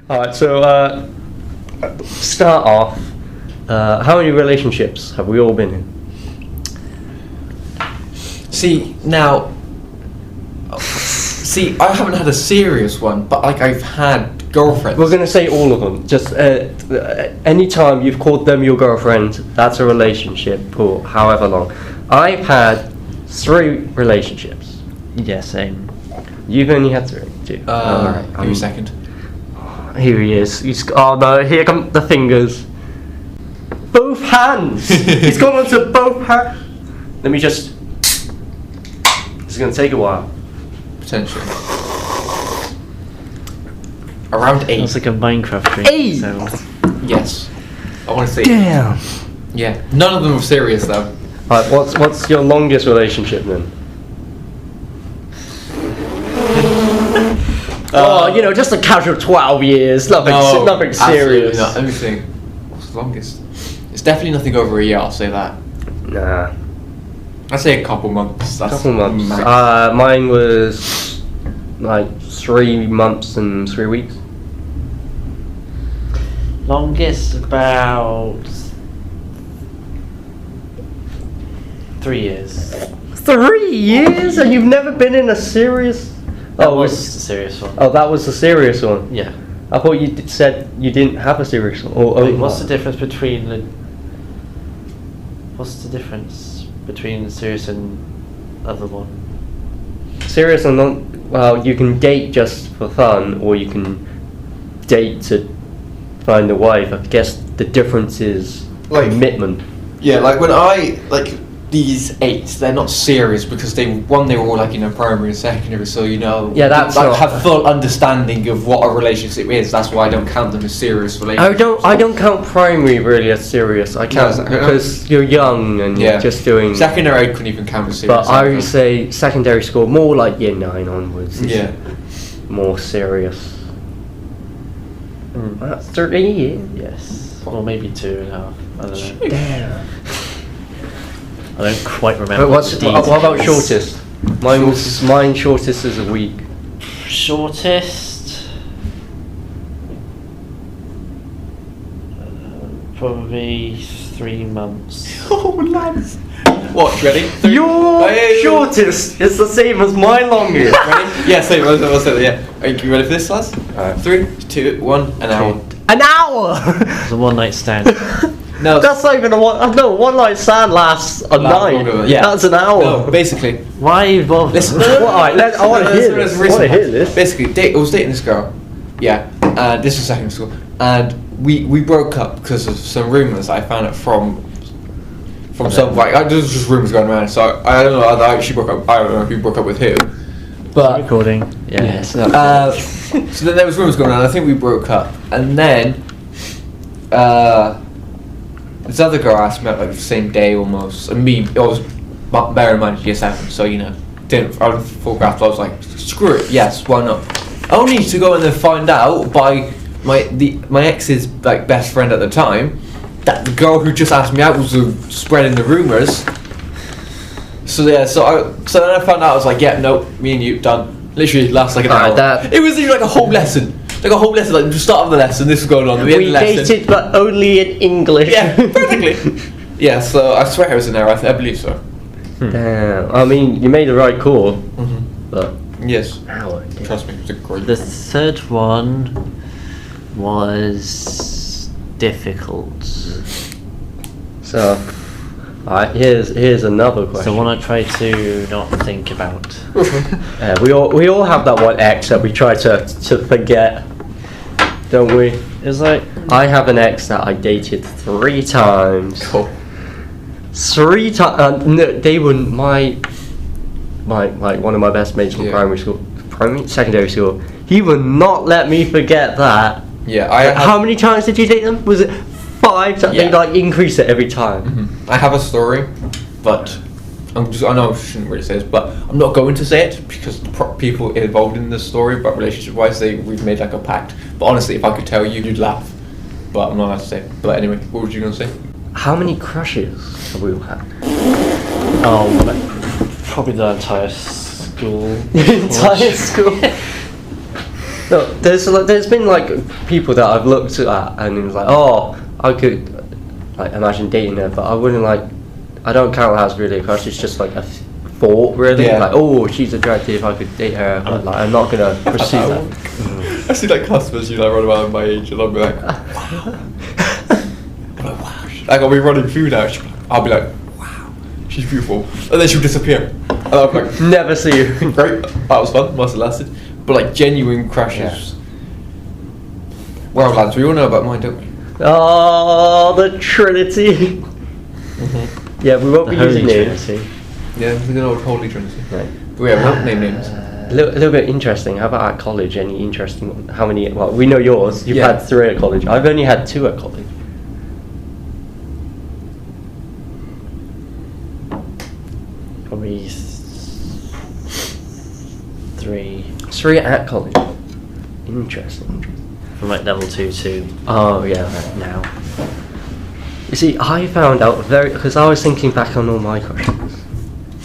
Alright, so start off. How many relationships have we all been in? See, I haven't had a serious one, but like I've had girlfriends. We're gonna say all of them. Just anytime you've called them your girlfriend, that's a relationship for however long. I've had 3 relationships. Yeah, same. You've only had 3. Two. Alright, give me a second. Here he is. Oh no! Here come the fingers. Both hands. He's gone onto both hands. Let me just. It's gonna take a while. Potentially. Around 8. It's like a Minecraft dream. 8? So. Yes. I want to say. Damn. Yeah. None of them were serious though. Alright, what's your longest relationship then? Just a casual 12 years. Nothing serious. Not. Let me think. What's the longest? It's definitely nothing over a year. I'll say that. Nah. I'd say a couple months. That's Couple months. max. Mine was like 3 months and 3 weeks. Longest about 3 years. 3 years, and you've never been in a serious. That was the serious one. Oh, that was the serious one. Yeah. I thought you said you didn't have a serious one. Wait, what's the difference between the serious and other one? Serious and not. Well, you can date just for fun, or you can date to find a wife. I guess the difference is Like- commitment. Yeah, like when these 8, they're not serious because they were all like primary and secondary, so Yeah, that's like not- have full understanding of what a relationship is. That's why I don't count them as serious relationships. I don't count primary really as serious. I count No, because you're young and Yeah. you're just doing. Secondary I couldn't even count as serious. But I would say secondary school, more like year 9 onwards. is Yeah. More serious. That's 3 years. Yes. Or maybe 2.5. I don't know. Damn. I don't quite remember. But what about shortest? Mine shortest is a week. Shortest? Probably 3 months. Oh, lads. What, ready? Your Hey. shortest is the same as my longest. Ready? Yeah, same. I'll say that, yeah. Are you ready for this, lads? Alright. 3, 2, 1, an hour. An hour! It's a one night stand. No, That's not even a one. No, one night stand lasts a night. Yeah. That's an hour. No, basically. Why are you bothered? Listen. Well, alright, I want to hear this. I want to hear this. Basically, I was dating this girl. Yeah, and this was secondary school, and we broke up because of some rumours I found out from some there's just rumours going around. So I don't know how she broke up. I don't know who broke up with who, but Recording. Yeah. Yes. so then there was rumours going around. I think we broke up, and then this other girl asked me out like the same day almost, and me. It was bear in mind year 7, so didn't. I was photographed. I was like, screw it. Yes, why not? Only to go and then find out by my ex's like best friend at the time that the girl who just asked me out was spreading the rumours. So yeah, so then I found out. I was like, yeah, no, me and you done. Literally last like an hour. It was literally like a whole lesson. Like the start of the lesson. This was going on. We dated, but only in English. Yeah, perfectly. Yeah, so I swear it was an hour. I believe so. Damn. I mean, you made the right call, but Yes. hour. Trust me, it was a great. The third one was difficult. So, alright, here's another question. So one I try to not think about. We all have that one ex that we try to forget, don't we? It's like I have an ex that I dated 3 times. Cool. 3 times. No, they were my one of my best mates from secondary school. He would not let me forget that. Yeah, How many times did you date them? Was it 5 times? Yeah. They increase it every time. I have a story, but I know I shouldn't really say this, but I'm not going to say it because the people involved in the story, but relationship-wise, we've made like a pact. But honestly, if I could tell you, you'd laugh. But I'm not allowed to say it. But anyway, what were you going to say? How many crushes have we all had? probably the entire school. Entire school. No, there's been like people that I've looked at and it was like, oh, I could like imagine dating her, but I wouldn't like. I don't count that as really a crush. It's just like a thought, really. Yeah. Like, oh, she's attractive. I could date her, but like, I'm not gonna pursue that. I see like customers, you know, run around my age, and I'll be like, wow. I'm like, wow. Like I'll be running through now. I'll be like, wow, she's beautiful, and then she'll disappear, and I'll be like, Never see you. great, that was fun, must have lasted. But like genuine crushes. Yeah. Well, lads, we all know about mine, don't we? Oh, the Trinity. Yeah, we won't The be Holy using names. Trinity. Yeah, the good old Holy Trinity. Right. But we won't name names. A little bit interesting. How about at college? Any interesting? How many? Well, we know yours. You've Yeah. had 3 at college. I've only had 2 at college. Probably 3 3 at college. Interesting. from like level 2 to Oh yeah, right, now. You see, I found out because I was thinking back on all my crushes.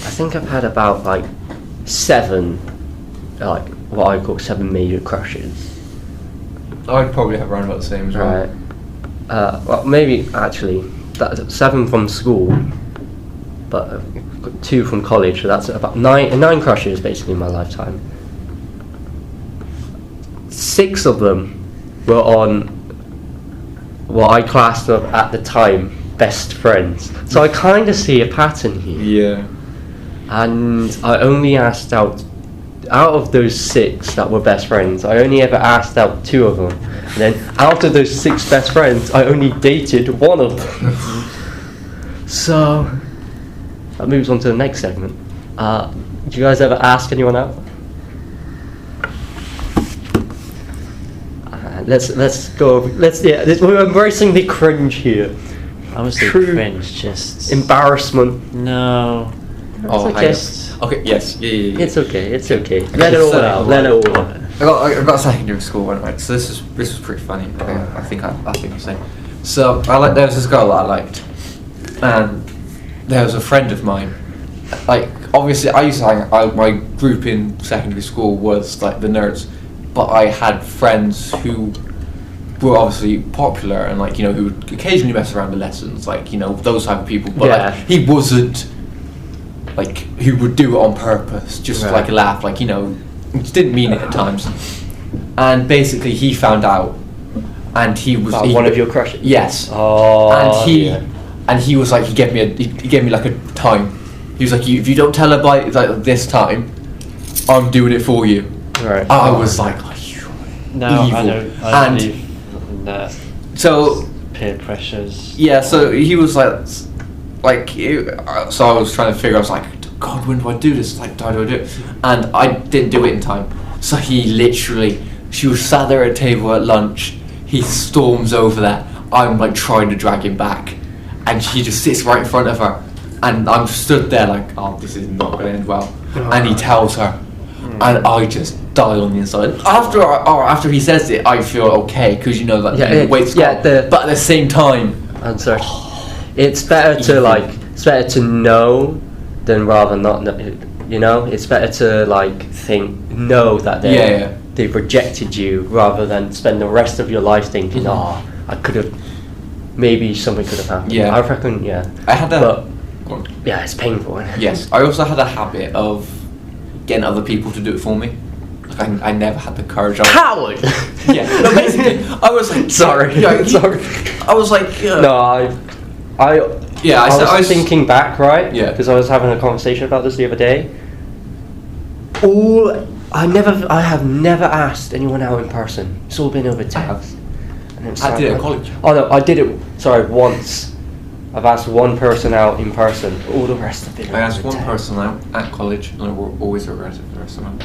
I think I've had about like 7, like what I call 7 major crushes. I'd probably have around about the same as well. Right. Well, maybe actually 7 from school, but 2 from college. So that's about 9 crushes basically in my lifetime. 6 of them were on what I classed at the time best friends. So I kind of see a pattern here. Yeah. And I only asked out of those 6 that were best friends, I only ever asked out 2 of them. And then out of those 6 best friends, I only dated 1 of them. So that moves on to the next segment. Did you guys ever ask anyone out? Let's go. We're embracing the cringe here. I would say True. cringe, just Embarrassment. no. Oh, It's hang okay. on. Okay, yes, yeah. It's okay. It's okay. Let it all So, out. Let it all out. I got secondary school one, right? So this was pretty funny. I think the same. So there was this girl that I liked, and there was a friend of mine. Like obviously, I used to my group in secondary school was like the nerds, but I had friends who were obviously popular and like who would occasionally mess around the lessons, like those type of people. But Yeah. like, he wasn't like who would do it on purpose, just Right. like a laugh, like didn't mean it at times. And basically, he found out, and he was One of your crushes. yes. Oh. And yeah. he was like he gave me like a time. He was like, if you don't tell her by like this time, I'm doing it for you. Right. I was like, are you No, evil? I don't. I And believe in that so peer pressures. yeah, so he was so I was trying to figure. I was like, God, when do I do this? Like, how do I do it? And I didn't do it in time. So he literally, she was sat there at a table at lunch. He storms over there. I'm like trying to drag him back, and she just sits right in front of her, and I'm stood there like, oh, this is not going to end well. And he tells her, and I just die on the inside. After he says it, I feel okay because that the weight's gone. But at the same time, I'm sorry. It's better to know than rather not know. It's better to know that they've rejected you rather than spend the rest of your life thinking, I could have, maybe something could have happened. Yeah. I reckon, yeah. I had a. But Go on. yeah, it's painful. Yes, I also had a habit of getting other people to do it for me. Like I never had the courage. Coward. Yeah, no, basically, I was like, Sorry. Yeah, Sorry. I was like, No, I was thinking back, right? Yeah. Because I was having a conversation about this the other day. I have never asked anyone out in person. It's all been over text. And it's I did it at college. Oh no, I did it. Sorry, once. I've asked one person out in person. All the rest have been. I asked over one text. person out at college, and I always regretted the rest of them.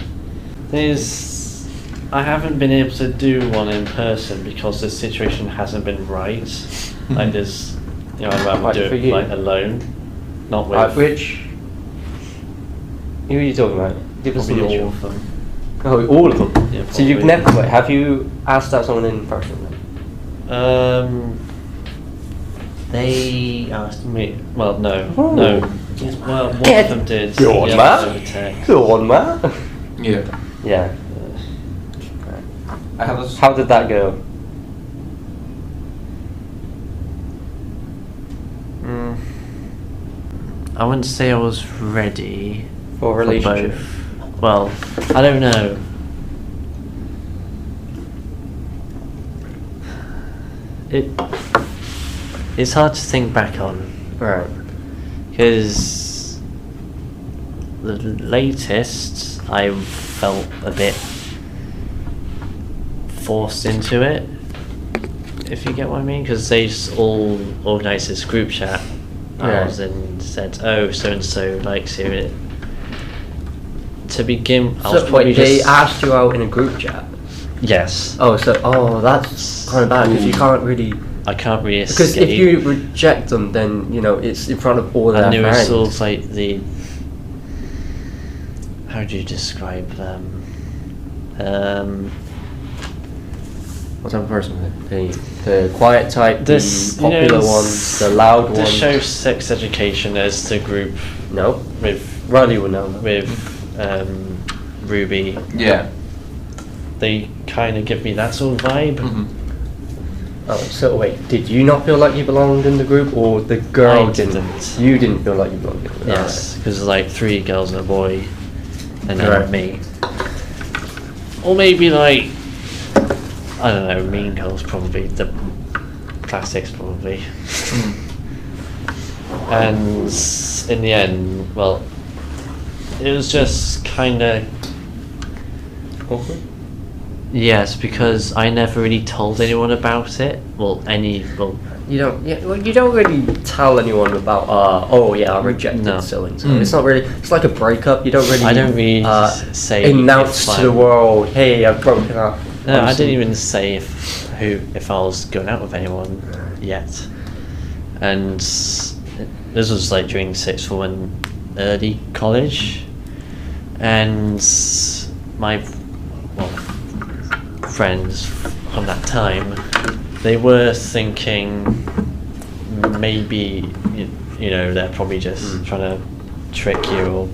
I haven't been able to do one in person because the situation hasn't been right. Like there's, I'd rather Right, do for it you. alone, not with. Which? Who are you talking about? Give us Probably an all of them. Oh, all of them. Yeah, So you've probably. never? Have you asked out someone in person? Then? They asked me. Well, no, Oh. no. Well, one Get- of them did. Go on, the man. other over text. Go on, man. Yeah. Yeah. I have a How did that go? I wouldn't say I was ready For a relationship? both. Well, I don't know. It's hard to think back on, Right. because the latest I felt a bit forced into it, if you get what I mean, because they just all organised this group chat Yeah. and said, oh, so and so likes you. And to begin, I was So probably wait, they just asked you out in a group chat? yes. Oh, that's kind of bad because you can't really. I can't really escape. Because if you reject them, then it's in front of all their and there was friends. sort of like the, how do you describe them? What type of person? The quiet type, This, the popular ones, the loud The ones. show Sex Education as the group No, with Riley would know. Ruby. Yeah. They kind of give me that sort of vibe. Mhm. Oh, so wait, did you not feel like you belonged in the group, or the girl I didn't. You didn't feel like you belonged in the group? Yes, because like 3 girls and a boy, and then Right. me. Or maybe like, I don't know, Mean Girls probably, the classics probably. And in the end, well, it was just kind of, Awkward? yes, because I never really told anyone about it. Well, You don't. Yeah, well, you don't really tell anyone about. Oh yeah, I rejected No. so and so. It's not really. It's like a breakup. You don't really. I don't really say announce if to the I'm- world, "Hey, I've broken up." No, I Honestly. didn't even say if I was going out with anyone yet. And this was like during sixth form and early college, and my friends from that time, they were thinking maybe you know they're probably just trying to trick you or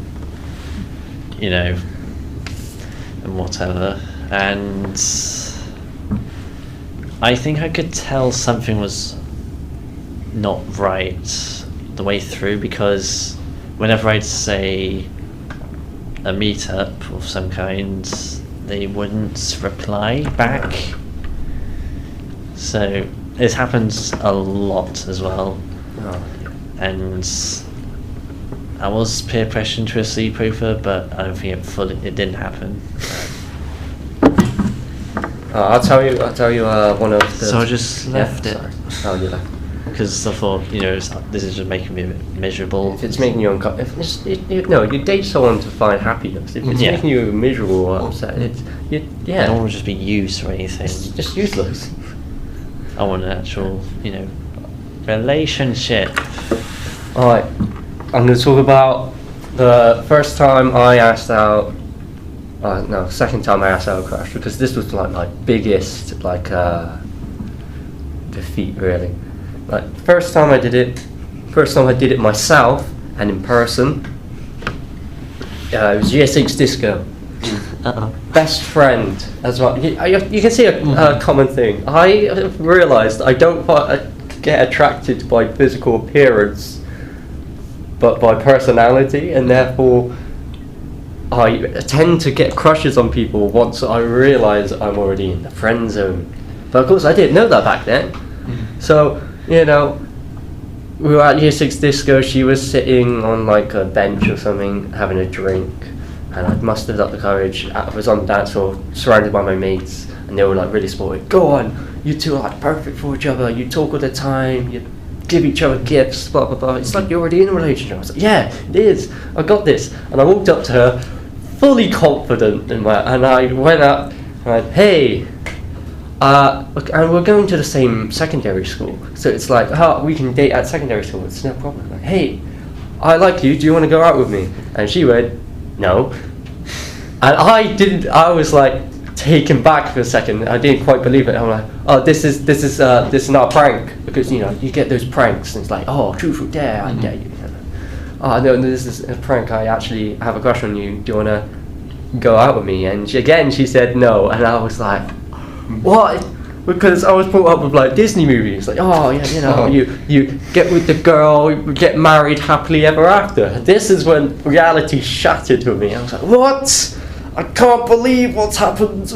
and whatever. And I think I could tell something was not right the way through, because whenever I'd say a meetup of some kind, they wouldn't reply back. So it happens a lot as well. Oh. And I was peer pressured to a sleepover, but I don't think it didn't happen. I'll tell you. One of the. So I just left it. Sorry. Oh, you left. Because I thought, this is just making me a bit miserable. If it's making you uncomfortable, you date someone to find happiness. If it's Yeah. making you miserable or upset, I yeah, don't want to just be used or anything. it's just useless. I want an actual, relationship. Alright, I'm going to talk about the first time I asked out. No, second time I asked out a crush, because this was like my biggest defeat, really. Like first time I did it myself and in person. It was year 6 disco. Uh-oh. Best friend as well. You can see a common thing. I realised I don't get attracted by physical appearance, but by personality, and therefore I tend to get crushes on people once I realise I'm already in the friend zone. But of course I didn't know that back then. So, we were at year 6 disco, she was sitting on like a bench or something, having a drink, and I mustered up the courage. I was on the dance floor, surrounded by my mates, and they were like really sporty. Go on, you two are like perfect for each other, you talk all the time, you give each other gifts, blah blah blah. It's like you're already in a relationship. I was like, yeah, it is, I got this. And I walked up to her, fully confident and I went up and I went, hey, and we're going to the same secondary school, so it's like, we can date at secondary school, it's no problem. Like, hey, I like you, do you want to go out with me? And she went, no. And I was like taken back for a second. I didn't quite believe it. I'm like, oh, this is not a prank, because you get those pranks and it's like, oh, truth or dare, I dare you. Oh no, this is a prank, I actually have a crush on you, do you want to go out with me? And she said no, and I was like, What? Because I was brought up with like Disney movies, like you get with the girl, you get married happily ever after. This is when reality shattered with me. I was like, what? I can't believe what's happened.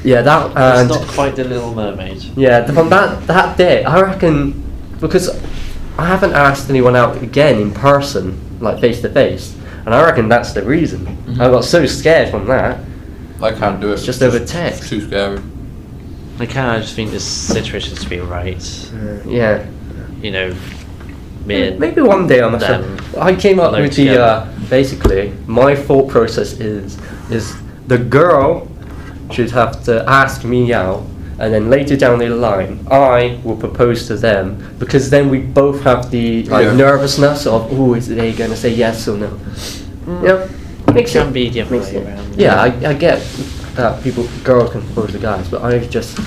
Yeah, that and It's not quite the Little Mermaid. yeah, from that day, I reckon, because I haven't asked anyone out again in person, like face to face, and I reckon that's the reason. I got so scared from that. I can't do it. It's just over text. It's too scary. I just think this situation has to be right. Yeah. You know, me and Maybe one day on the them show. I came up alone with together. basically, my thought process is the girl should have to ask me out, and then later down the line, I will propose to them, because then we both have the nervousness of, oh, is they going to say yes or no? Yeah, makes Can it be the other makes way it- around. Yeah, I get that girls can propose to guys, but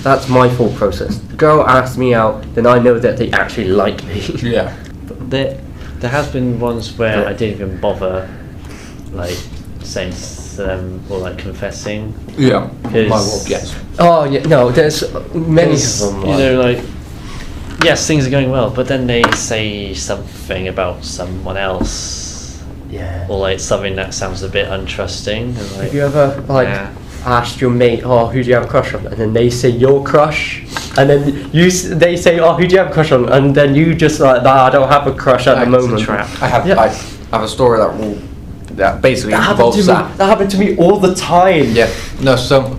that's my thought process. The girl asks me out, then I know that they actually like me. Yeah. There has been ones where Yeah. I didn't even bother, like, saying to them or like confessing. Yeah. Is- My word, yes. Oh yeah, no, there's many of 'Cause, them. you know, like, yes, things are going well, but then they say something about someone else, yeah. or like something that sounds a bit untrusting, and like, Have you ever nah. asked your mate, oh, who do you have a crush on? And then they say your crush, and then they say, oh, who do you have a crush on? And then you just like, nah, I don't have a crush at the It's a moment. trap. I have a story that basically That happened involves to me. that. That happened to me all the time. Yeah. No, so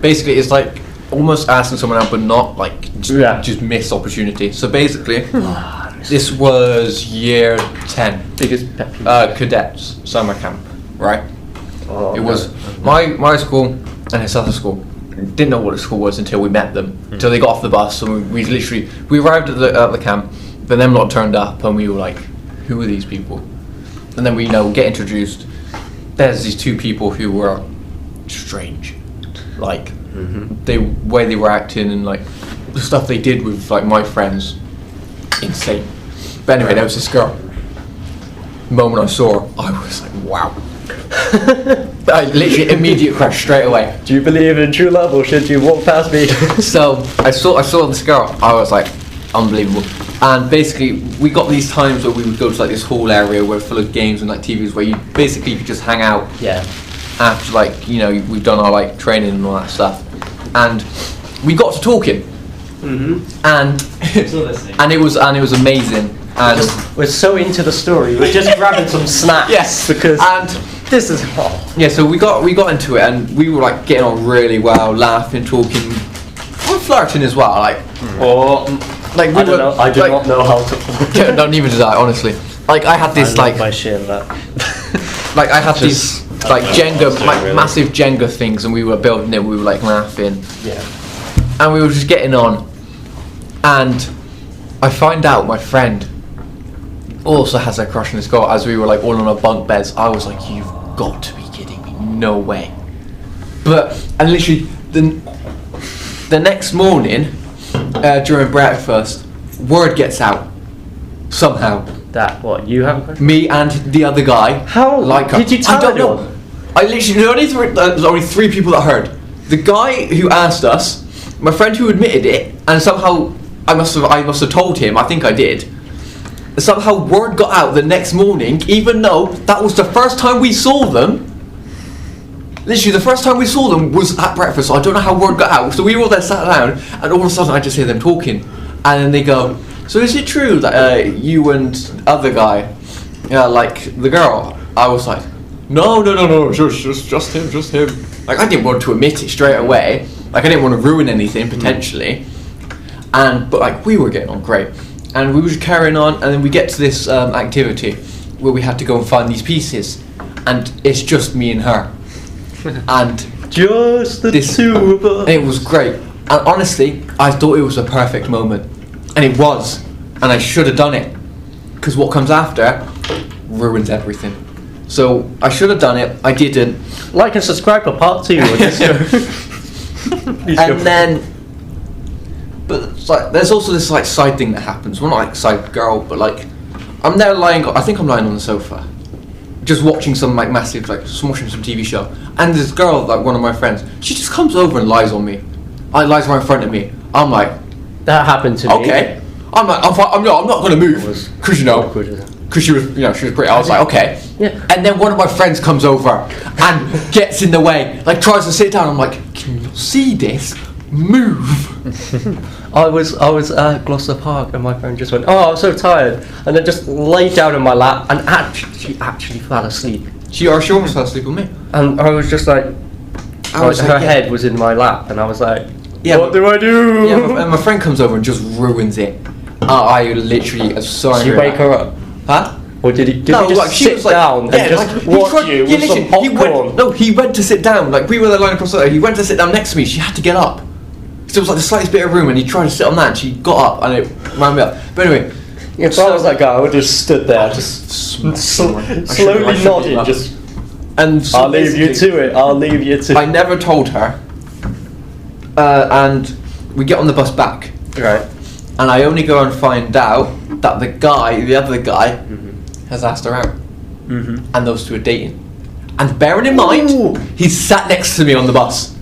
basically it's like almost asking someone out but not like just miss opportunity. So basically this was year 10. Biggest pet peeve. Cadets summer camp, right? Oh, It no. was my school and his other school. Didn't know what the school was until we met them. Until they got off the bus, and we arrived at the camp. Then them lot turned up, and we were like, "Who are these people?" And then we get introduced. There's these two people who were strange, like the way they were acting and like the stuff they did with like my friends, insane. But anyway, there was this girl. The moment I saw her, I was like, wow. I literally immediate crush straight away. Do you believe in true love, or should you walk past me? So I saw this girl. I was like, unbelievable. And basically, we got these times where we would go to like this whole area where full of games and like TVs, where you basically could just hang out Yeah. after like we've done our like training and all that stuff. And we got to talking, and Still listening. and it was amazing. And We're so into the story. We're just grabbing some snacks. yes, Because and this is yeah, so we got into it, and we were like getting on really well, laughing, talking, we're flirting as well, like like we I don't know. I do like, not know how to. Don't even do that, honestly. Like I had this like my sheer luck. like I had these like Jenga, doing, like really. massive Jenga things, and we were building it. We were like laughing, Yeah. and we were just getting on. And I find out my friend also has a crush on this girl. As we were like all on our bunk beds, I was like, "You've got to be kidding me! No way!" And literally the next morning during breakfast, word gets out somehow. That what you have a question? Me and the other guy. How like did you tell I don't anyone? know. I literally there's only three people that heard. The guy who asked us, my friend who admitted it, and somehow I must have told him. I think I did. Somehow word got out the next morning, even though that was the first time we saw them. Literally, the first time we saw them was at breakfast. So I don't know how word got out. So we were there, sat down, and all of a sudden I just hear them talking, and then they go, "So is it true that you and other guy, like the girl?" I was like, "No, just him." Like I didn't want to admit it straight away. Like I didn't want to ruin anything potentially, but like we were getting on great, and we were just carrying on, and then we get to this activity where we had to go and find these pieces, and it's just me and her. And Just the two of us. it was great, and honestly I thought it was a perfect moment, and it was, and I should have done it, because what comes after ruins everything. So I should have done it, I didn't. Like and subscribe for part 2. Or just And then but it's like there's also this like side thing that happens, well not like side girl, but like I'm there lying, I think I'm lying on the sofa, just watching some like massive watching some TV show, and this girl, like one of my friends, she just comes over and lies on me. Lies right in front of me. I'm like, that happened to me. Okay. I'm like, I'm not going to move because she was pretty. I was like, okay. Yeah. And then one of my friends comes over and gets in the way, like tries to sit down. I'm like, can you not see this? Move. I was at Gloucester Park and my friend just went, oh, I'm so tired, and then just laid down in my lap and she actually fell asleep. She almost fell asleep on me. And I was just like, her head was in my lap, and I was like, what do I do? Yeah, and my friend comes over and just ruins it. I literally, I'm sorry. Did you wake her up? Huh? Or did he just sit down and just watch you with some popcorn? He went to sit down. Like, we were there lying across the road. He went to sit down next to me. She had to get up. So it was like the slightest bit of room, and he tried to sit on that, and she got up, and it wound me up. But anyway. If I was that guy, I would have stood there, just slowly nodding, just... And so I'll leave you to it. I never told her. And we get on the bus back. Right. And I only go and find out that the other guy, has asked her out. And those two are dating. And bearing in mind, he sat next to me on the bus.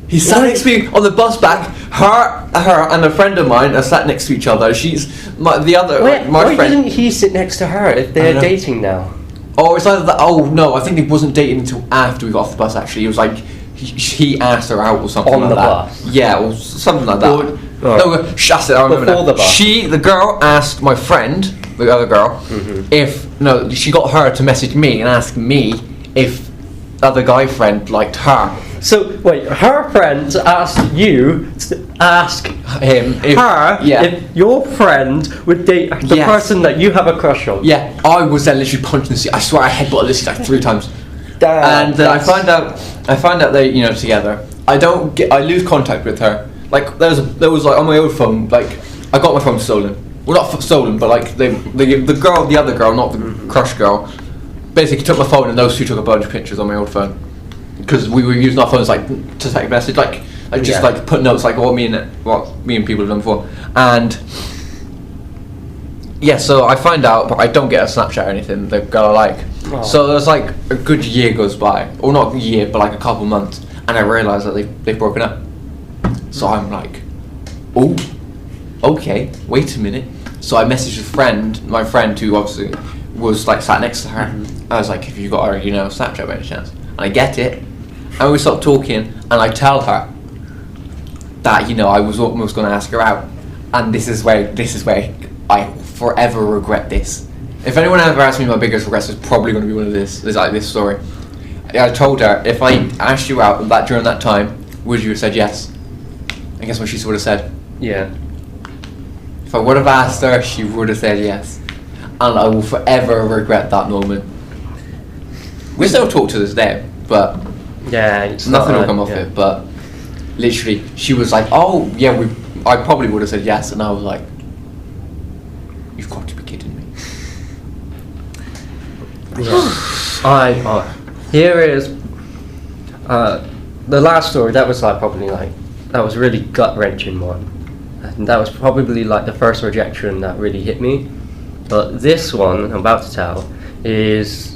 He sat next to me on the bus back. Her and a friend of mine are sat next to each other. My friend. Why didn't he sit next to her if they're dating now? Oh, it's either that. Oh no, I think he wasn't dating until after we got off the bus. Actually, it was like he asked her out or something on like the that. Bus. Yeah, or something like that. No, shut it. I remember Before that. the bus. The girl asked my friend, the other girl, she got her to message me and ask me if the other guy friend liked her. So wait, her friend asked you to ask him if your friend would date the person that you have a crush on. Yeah, I was there literally punching the seat. I swear I headbutted the seat like 3 times. Damn, and then I find out they together. I lose contact with her. Like there was like on my old phone, like I got my phone stolen. Well, not stolen, but like the other girl, not the crush girl, basically took my phone, and those two took a bunch of pictures on my old phone. Because we were using our phones like to text message, like put notes like what me and people have done before, and so I find out, but I don't get a Snapchat or anything. The girl I like, so there's like a good year goes by, or not a year, but like a couple months, and I realise that they've broken up. So I'm like, oh, okay, wait a minute. So I messaged my friend who obviously was like sat next to her. I was like, have you got her, Snapchat by any chance? And I get it. And we start talking, and I tell her that I was almost going to ask her out, and this is where I forever regret this. If anyone ever asks me my biggest regrets, it's probably going to be one of this story. I told her, if I asked you out during that time, would you have said yes? And guess what she would have said? Yeah. If I would have asked her, she would have said yes, and I will forever regret that moment. We still talk to this day, but. Yeah, it's nothing will come off it, but literally she was like, oh yeah, I probably would have said yes, and I was like, you've got to be kidding me. Here is the last story. That was that was really gut-wrenching one, and that was probably like the first rejection that really hit me. But this one I'm about to tell is,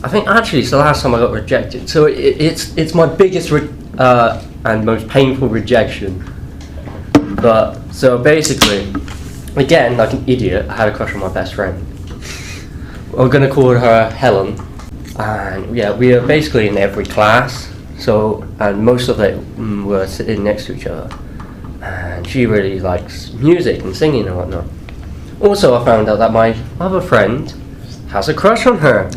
I think actually it's the last time I got rejected. So it's my biggest and most painful rejection. But so basically, again, like an idiot, I had a crush on my best friend. We're gonna call her Helen, and yeah, we are basically in every class. So and most of it were sitting next to each other, and she really likes music and singing and whatnot. Also, I found out that my other friend has a crush on her.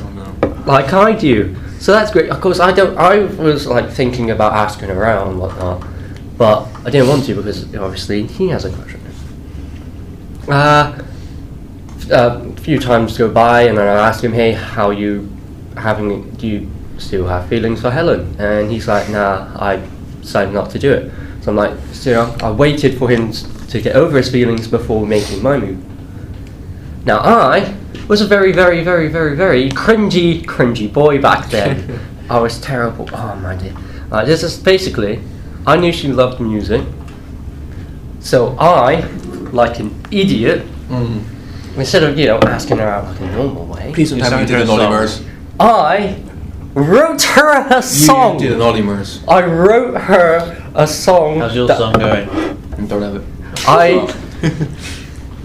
Like I do, so that's great. Of course, I was like thinking about asking her out and whatnot, but I didn't want to because obviously he has a crush on her. A few times go by, and then I ask him, "Hey, how you having? Do you still have feelings for Helen?" And he's like, "Nah, I decided not to do it." So I'm like, I waited for him to get over his feelings before making my move. Now I was a very, very, very, very, very cringy boy back then. I was terrible. Oh my dear. This is basically, I knew she loved music, so I, like an idiot, instead of, asking her out like a normal way, Please don't tell me you did an Ollie Murs. I wrote her a song. You did an Ollie Murs. I wrote her a song. How's your song going? Don't have it.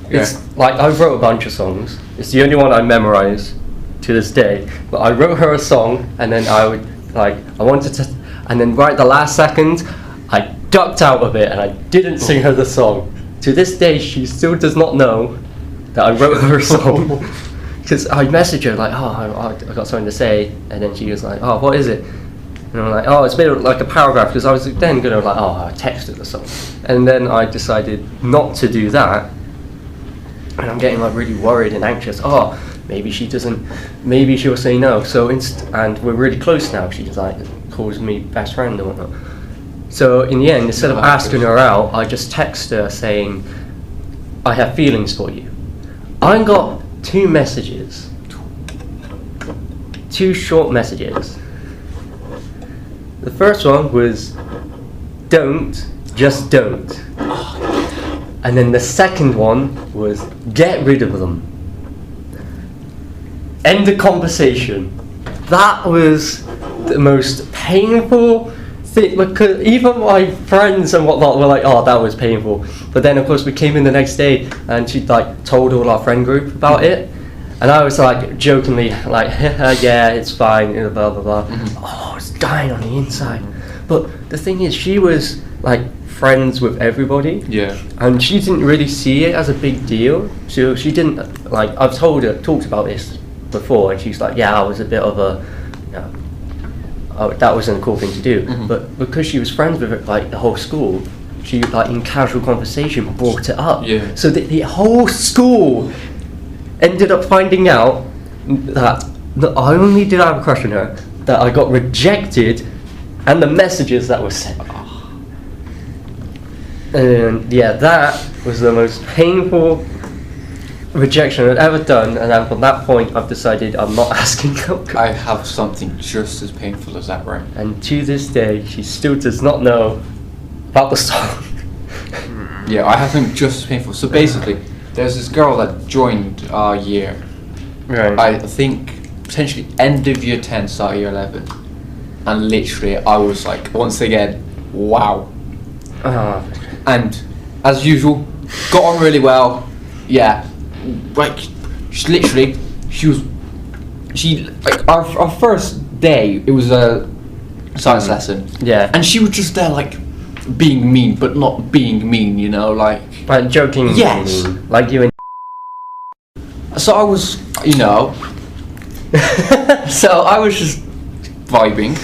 It's like I wrote a bunch of songs. It's the only one I memorize to this day. But I wrote her a song, and then and then right at the last second, I ducked out of it and I didn't sing her the song. To this day, she still does not know that I wrote her a song. Because I messaged her like, I got something to say, and then she was like, oh, what is it? And I'm like, oh, it's made like a paragraph, because I was then going to like, I texted the song. And then I decided not to do that. And I'm getting like really worried and anxious. Oh, maybe she'll say no. So and we're really close now. She's like calls me best friend and whatnot. So in the end, instead of asking her out, I just text her saying, I have feelings for you. I got 2 messages. 2 short messages. The first one was, just don't. And then the second one was, get rid of them. End the conversation. That was the most painful thing, because even my friends and whatnot were like, oh, that was painful. But then of course we came in the next day and she like told all our friend group about it. And I was like jokingly like, yeah, it's fine, blah blah blah. Oh, I was dying on the inside. But the thing is, she was like friends with everybody. Yeah. And she didn't really see it as a big deal. So she didn't like. I've talked about this before, and she's like, yeah, I was a bit of a, that wasn't a cool thing to do. But because she was friends with it, like the whole school, she like in casual conversation brought it up. Yeah. So the whole school ended up finding out that not only did I have a crush on her, that I got rejected, and the messages that were sent. And yeah, that was the most painful rejection I've ever done, and then from that point I've decided I'm not asking out. I have something just as painful as that, right? And to this day, she still does not know about the song. Yeah, I have something just as painful. So basically, there's this girl that joined our year. Right. I think potentially end of year 10, start of year 11. And literally, I was like, once again, wow. And as usual, got on really well. Yeah, like our first day, it was a science lesson. Yeah. And she was just there like being mean, but not being mean, like joking. Yes. Mean, like you and. So I was, so I was just vibing,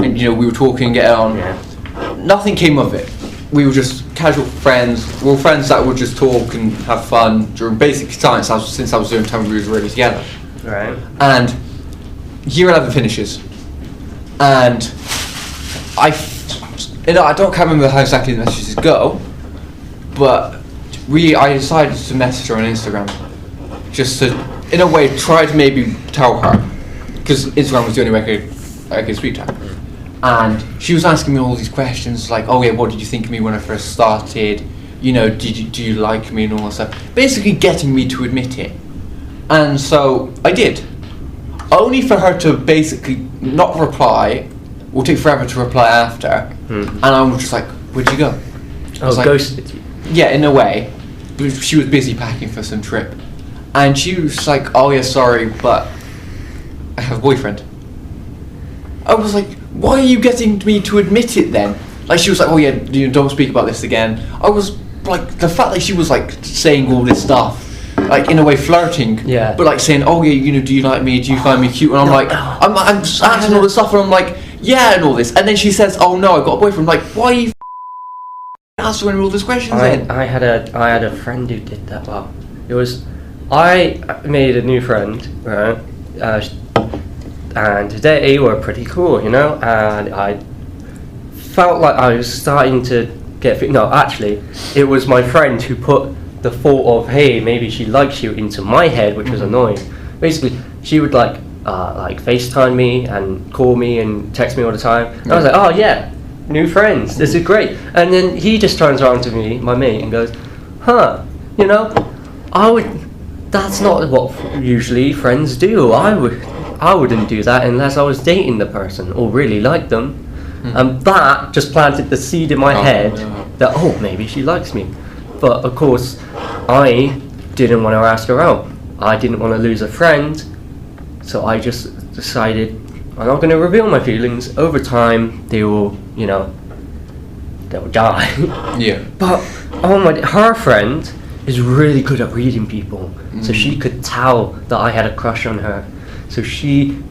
and we were talking, getting on. Yeah. Nothing came of it. We were just casual friends. We were friends that would just talk and have fun during basic science. Since I was doing time, we were really together. Right. And year 11 finishes, and I can't remember how exactly the messages go, but I decided to message her on Instagram, just to, in a way, try to maybe tell her, because Instagram was the only way I could speak to her. And she was asking me all these questions, like, oh yeah, what did you think of me when I first started? Do you like me and all that stuff? Basically getting me to admit it. And so I did. Only for her to basically not reply, or take forever to reply after. And I was just like, where'd you go? I was like, ghosted you. Yeah, in a way. She was busy packing for some trip. And she was like, oh yeah, sorry, but I have a boyfriend. I was like, why are you getting me to admit it then? Like, she was like, oh yeah, don't speak about this again. I was like, the fact that she was like saying all this stuff, like in a way flirting, yeah, but like saying, oh yeah, do you like me? Do you find me cute? And I'm like, I'm just asking all this stuff, and I'm like, yeah, and all this. And then she says, oh no, I got a boyfriend. I'm like, why are you answering all these questions then? I had a friend who did that. Well, it was, I made a new friend, right? And they were pretty cool, and I felt like I was starting to get. No, actually, it was my friend who put the thought of, hey, maybe she likes you into my head, which was annoying. Basically, she would like FaceTime me and call me and text me all the time. And I was like, oh yeah, new friends, this is great. And then he just turns around to me, my mate, and goes, huh, that's not what usually friends do. I wouldn't do that unless I was dating the person or really liked them. And that just planted the seed in my head that, oh, maybe she likes me. But of course, I didn't want to ask her out. I didn't want to lose a friend, so I just decided I'm not going to reveal my feelings. Over time, they will, they'll die. Yeah. But her friend is really good at reading people, so she could tell that I had a crush on her. So she,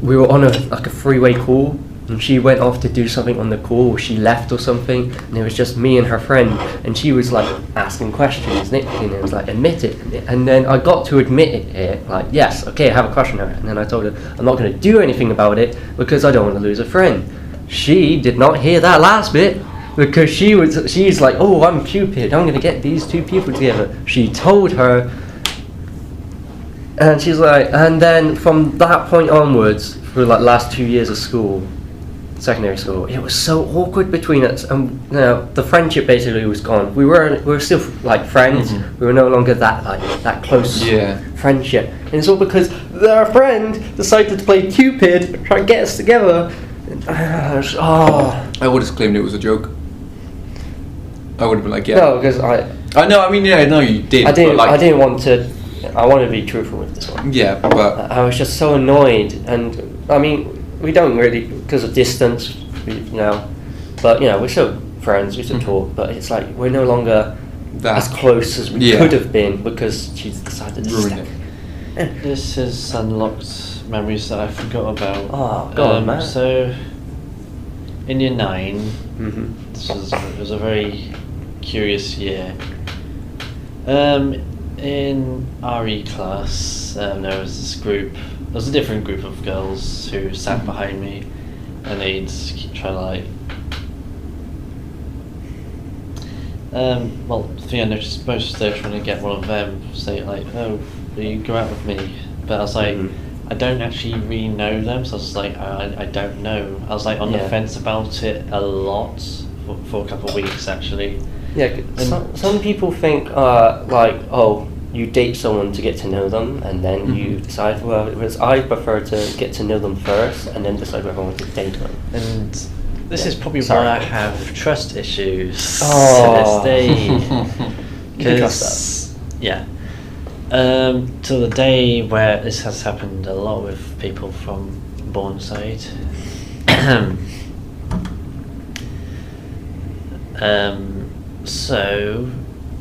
we were on a freeway call, and she went off to do something on the call, or she left or something, and it was just me and her friend, and she was asking questions, and it was admit it, and then I got to admit it, yes, okay, I have a crush on her, and then I told her I'm not going to do anything about it because I don't want to lose a friend. She did not hear that last bit, because she's like, oh, I'm Cupid, I'm going to get these two people together. She told her, and she's like, and then from that point onwards, for last 2 years of school, secondary school, it was so awkward between us, and the friendship basically was gone. We were still friends. We were no longer that close friendship, and it's all because their friend decided to play Cupid and try and get us together. I would have claimed it was a joke. I would have been like, yeah. No, because I know. I mean, yeah, no, you did. I didn't want to. I wanted to be truthful with this one. Yeah, but I was just so annoyed, and I mean, we don't really, because of distance, but we're still friends, we still talk, but it's we're no longer as close as we could have been because she's decided to ruin it. This has unlocked memories that I forgot about. Oh, go on, man. So, in year 9, it was a very curious year. In RE class, there was this group. There was a different group of girls who sat behind me, and they'd try to the thing I noticed most, they were trying to get one of them say oh, will you go out with me? But I was like, I don't actually really know them, so I was like, I don't know. I was on the fence about it a lot for a couple of weeks actually. Yeah, some people think oh, you date someone to get to know them, and then you decide. Well, whereas I prefer to get to know them first, and then decide whether I want to date them. And this is probably why I have trust issues to Oh. this day. You can trust Till the day where this has happened a lot with people from Bourneside. So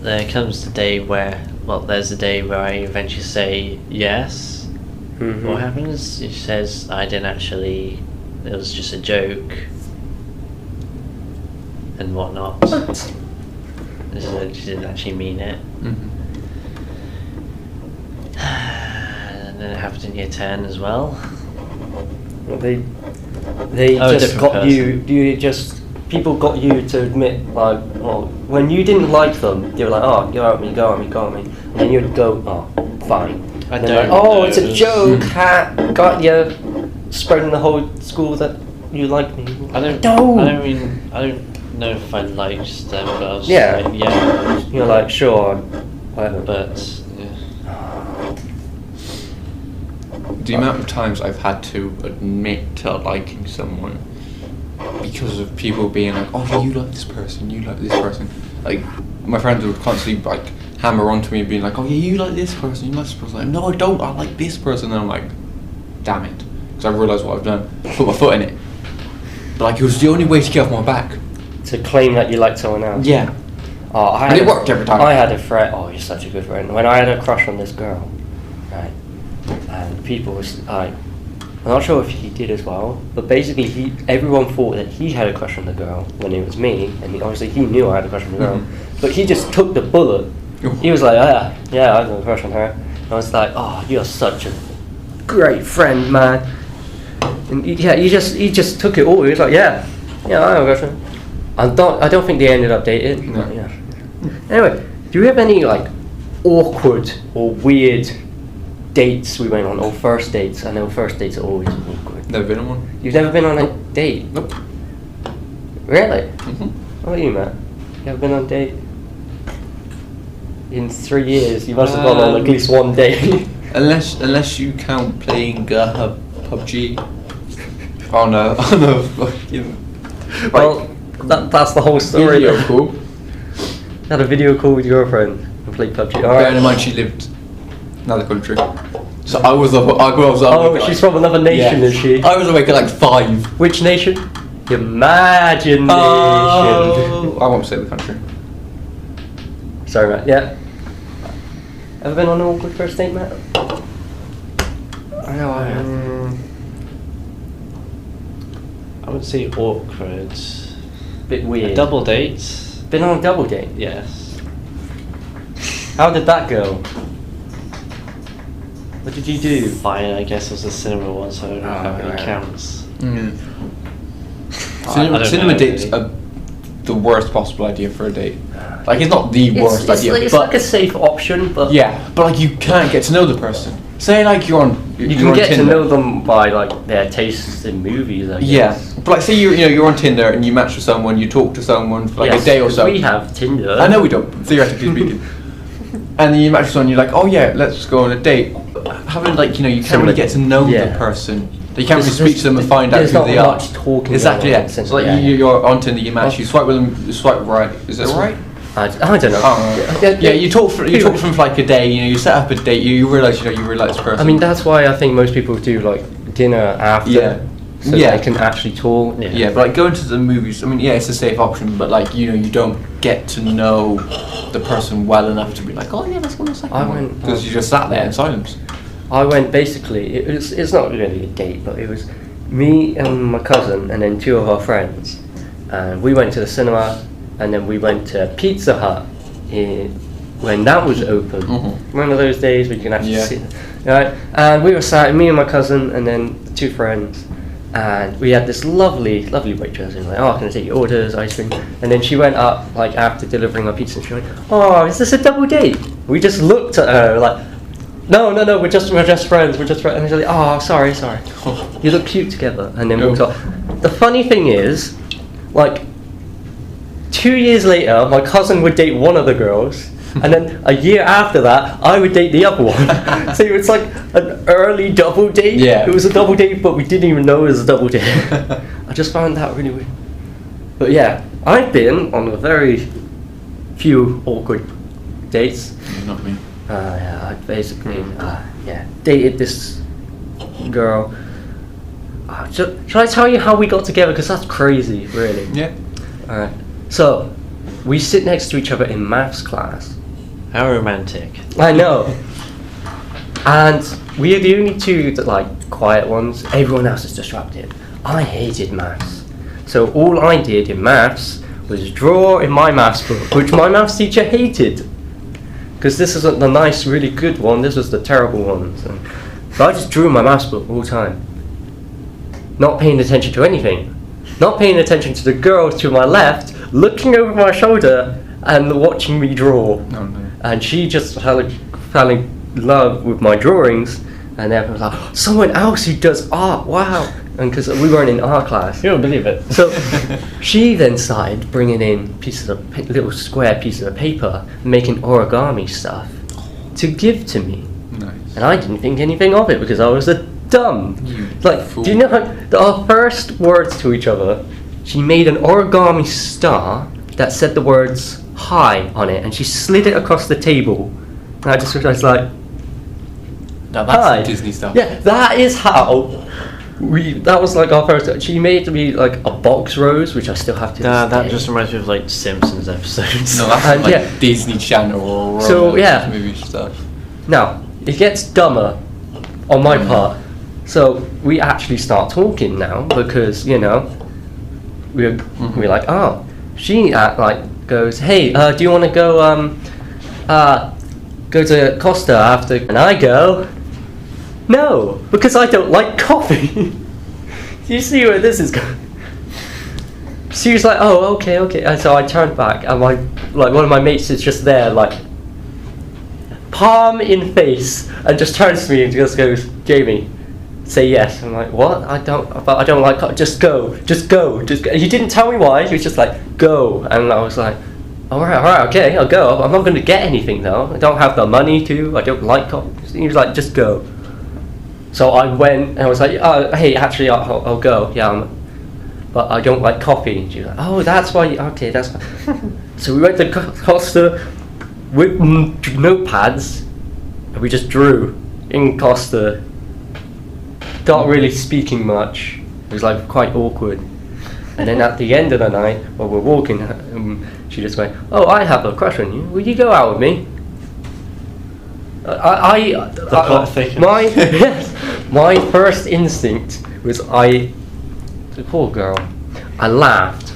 there comes the day where, there's a day where I eventually say yes. What happens? He says I didn't actually, it was just a joke and whatnot. She didn't actually mean it. And then it happened in year 10 as well. They Oh, just different got person. People got you to admit, when you didn't like them, they were like, oh, go at me, go at me, go at me. And then you'd go, oh, fine. I And don't then oh, know. it's a joke, got you, spreading the whole school that you like me. I don't know if I liked them, but I was Yeah. like, yeah. You're like, sure, whatever. But, yeah. the amount of times I've had to admit to liking someone because of people being like, oh, yeah, you like this person, you like this person. My friends would constantly hammer onto me and being like, oh, yeah, you like this person, you like this person. Like, no, I don't, I like this person. And I'm like, damn it, because I realised what I've done, put my foot in it. But it was the only way to get off my back. To claim that you liked someone else. Yeah. Oh, And it worked every time. I had a friend. Oh, you're such a good friend. When I had a crush on this girl, right, and people was I'm not sure if he did as well, but basically everyone thought that he had a crush on the girl when it was me, and obviously he knew I had a crush on the girl, but he just took the bullet. He was like, yeah, I have a crush on her. And I was like, oh, you're such a great friend, man. And he just took it all. He was like, yeah, I have a crush on her. I don't think they ended up dating. No. But yeah. Anyway, do you have any awkward or weird dates we went on, or first dates? I know first dates are always awkward. Never been on one? You've never been on a date? Nope. Really? Mm-hmm. How about you, Matt? You ever been on a date? in 3 years, you must have gone on at least one date. Unless you count playing PUBG. Oh no. Well, that's the whole story. Video call. Had a video call with your girlfriend and played PUBG. Bearing in mind she lived in another country. So I was up. Oh, she's from another nation, is she? I was awake at like 5. Which nation? Imagination. Oh, I won't say the country. Sorry, Matt. Yeah. Ever been on an awkward first date, Matt? I know I have. I would say awkward. Bit weird. A double date? Been on a double date? Yes. How did that go? What did you do? Fine, I guess it was a cinema one, so I don't know how right. it counts. I Cinema don't know, dates really. are the worst possible idea for a date. Like it's not the worst idea, It's but like a safe option, but yeah, but like you can't get to know the person. Say like you're on. you can get to know them by like their tastes in movies. I Yeah, guess. but like say you're on Tinder and you match with someone, you talk to someone for like Yes, a day or 'cause so. we have Tinder. I know we don't, theoretically speaking. And then you match with someone, you're like, oh yeah, let's go on a date. Having like you can't really get to know the person. You can't really speak to them and find out There's who not they are. much talking. Exactly, going yeah. on, So like yeah. you're on Tinder, you match, you swipe with them, you swipe right. Is it right? I don't know. Oh, yeah, you talk for them for like a day. You set up a date. You realize you really like this person. I mean, that's why I think most people do like dinner after. Yeah. So Yeah. they can actually talk. Yeah, but like going to the movies. I mean, yeah, it's a safe option, but like you don't get to know the person well enough to be like, oh yeah, let's go on a second one. Because you just sat there in silence. I went basically. It's not really a date, but it was me and my cousin, and then 2 of our friends, and we went to the cinema, and then we went to Pizza Hut when that was open. One of those days where you can actually sit. Right, and we were sat, me and my cousin, and then 2 friends. And we had this lovely waitress who was like, oh, can I take your orders, ice cream? And then she went up, like, after delivering our pizza, and she went, oh, is this a double date? We just looked at her, like, no, we're just friends, And she's like, oh, sorry. You look cute together. And then we walked off. The funny thing is, like, 2 years later, my cousin would date one of the girls, and then a year after that, I would date the other one. So it's like an early double date. Yeah. It was a double date, but we didn't even know it was a double date. I just found that really weird. But yeah, I've been on a very few awkward dates. Not me. Yeah, I basically, dated this girl. Should I tell you how we got together? Because that's crazy, really. Yeah. Alright. So, we sit next to each other in maths class. How romantic. I know. And we are the only 2 that quiet ones. Everyone else is distracted. I hated maths. So all I did in maths was draw in my maths book, which my maths teacher hated. Because this isn't the nice, really good one, this was the terrible one. So I just drew in my maths book all the time. Not paying attention to anything. Not paying attention to the girl to my left, looking over my shoulder and watching me draw. Oh, no. And she just fell in love with my drawings, and everyone was like, someone else who does art, wow. And because we weren't in art class. You don't believe it. So she then started bringing in little square pieces of paper, making origami stuff to give to me. Nice. And I didn't think anything of it because I was dumb. Fool. Do you know our first words to each other? She made an origami star that said the words "hi" on it, and she slid it across the table. And I just was like, No, that's hi. some Disney stuff. Yeah, that is how that was like our first. She made me like a box rose, which I still have to. That this day. just reminds me of like Simpsons episodes. No, that's And like yeah. Disney Channel or So, yeah. movie stuff. Now, it gets dumber on my part. So we actually start talking now because, we're like, oh, she goes, hey, do you want to go to Costa after? And I go, no, because I don't like coffee. Do you see where this is going? She was like, oh, okay. And so I turned back and one of my mates is just there, palm in face, and just turns to me and just goes, Jamie, say yes. I'm like, what? I don't like, just go. He didn't tell me why, he was just like, go. And I was like, alright, okay, I'll go. I'm not going to get anything though. I don't have the money to. I don't like coffee. He was like, just go. So I went and I was like, oh, hey, actually, I'll go. Yeah, but I don't like coffee. And she was like, oh, that's why. Okay, that's fine. So we went to Costa with notepads, and we just drew in Costa. Not really speaking much. It was like quite awkward. And then at the end of the night, while we're walking, she just went, "Oh, I have a crush on you. Will you go out with me?" My first instinct was the poor girl. I laughed.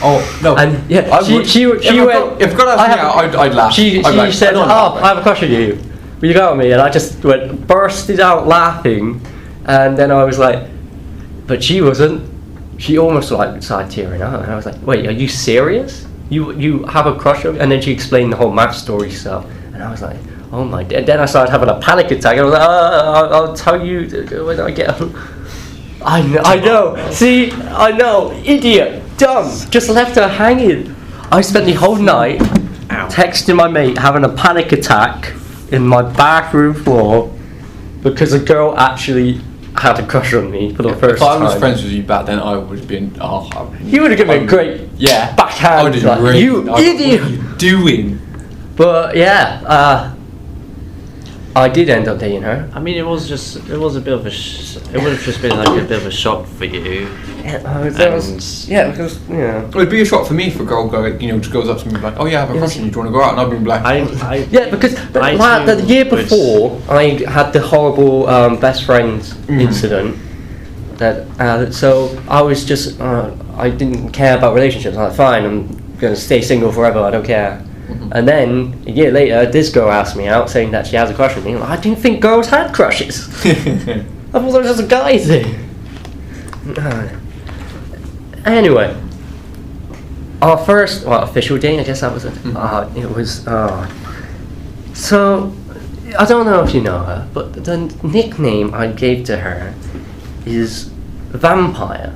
Oh no! And yeah, if God asked me out, I'd laugh. She said, "Oh, I have a crush on you. Will you go out with me?" And I just bursted out laughing, and then I was like, but she wasn't. She almost like started tearing up, and I was like, "Wait, are you serious? You have a crush on me?" And then she explained the whole math story stuff, and I was like, "Oh my!" And then I started having a panic attack. I was like, "I'll tell you when I get home." I know. See, I know, idiot, dumb. Just left her hanging. I spent the whole night texting my mate, having a panic attack in my bathroom floor because a girl actually had a crush on me for the first time. If I was friends with you back then, I would have been. You would have given me a great backhand. I would have like, you idiot! What are you doing? But yeah, I did end up dating her. I mean, it was a bit of a. It would have just been like a bit of a shock for you. Because It would be a shock for me if a girl just goes up to me like, "Oh yeah, I have a crush on you. Do you want to go out?" And I'd be like, because the year before I had the horrible best friend incident. That so I was just I didn't care about relationships. I was like, fine, I'm gonna stay single forever. I don't care. And then a year later, this girl asked me out, saying that she has a crush on me. I didn't think girls had crushes. I thought there was just a guy thing. Anyway, our first official date, I guess that was it. It was. So, I don't know if you know her, but the nickname I gave to her is Vampire.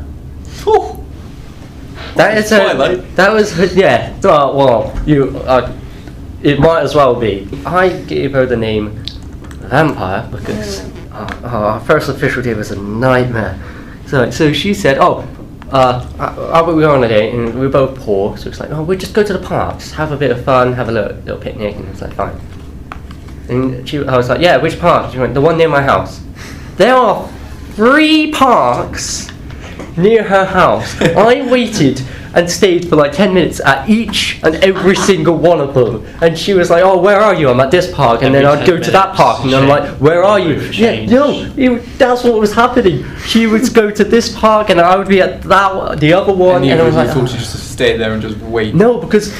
That is Twilight. That was her, yeah. Well, it might as well be. I gave her the name Vampire because our first official date was a nightmare. So she said, "Oh, we were on a date and we were both poor, so it's like, oh, we'll just go to the parks, have a bit of fun, have a little picnic," and it's like, fine. And I was like, "Yeah, which park?" She went, "The one near my house." There are 3 parks near her house. I waited and stayed for like 10 minutes at each and every single one of them. And she was like, "Oh, where are you?" "I'm at this park." And then I'd go to that park and I'm like, "Where are you?" Yeah, no, that's what was happening. She would go to this park and I would be at the other one. And I was like, thought you just stay there and just wait. No, because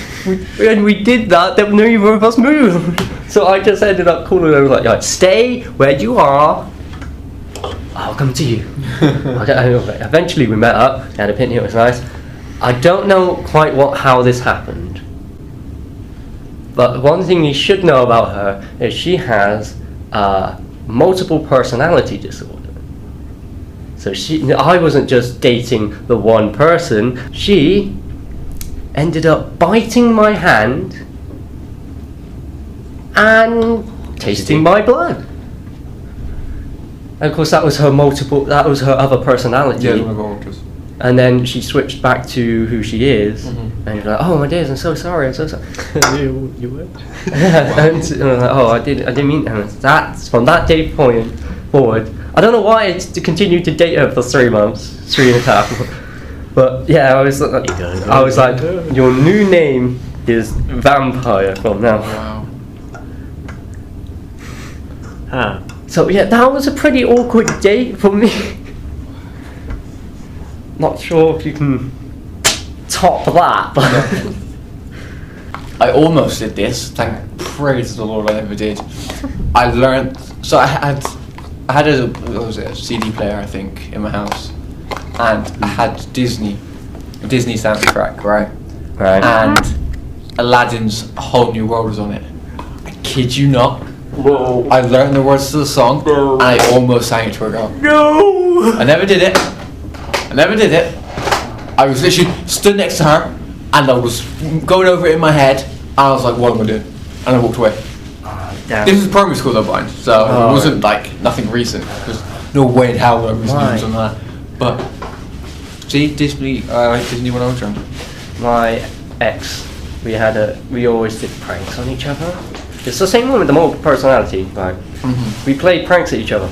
when we did that, then neither of us moved. So I just ended up calling her like, "Stay where you are. I'll come to you." Eventually we met up, had a picnic, it was nice. I don't know quite how this happened, but one thing you should know about her is she has multiple personality disorder. So I wasn't just dating the one person, she ended up biting my hand and tasting my blood. And of course that was her other personality. Yeah, and then she switched back to who she is, and you're like, "Oh my days, I'm so sorry." You were? And I was like, "Oh, I didn't mean that." That's from that day point forward. I don't know why I continued to date her for 3 months, 3.5. But yeah, I was like, "Your new name is Vampire from now." Wow. So yeah, that was a pretty awkward date for me. Not sure if you can top that, but I almost did this. Thank praise the Lord I never did. I learned. So I had a CD player, I think, in my house, and I had Disney soundtrack, right? And Aladdin's Whole New World was on it. I kid you not. Whoa. I learned the words to the song, and I almost sang it to a girl. No! I never did it. I was literally stood next to her, and I was going over it in my head, and I was like, what am I doing? And I walked away. Damn. This was primary school though, mind, so it wasn't like nothing recent. There's no Wayne Howler was news on that. But see, Disney, I like Disney when I was young. My ex, we always did pranks on each other. It's the same one with the multiple personality, like we played pranks at each other.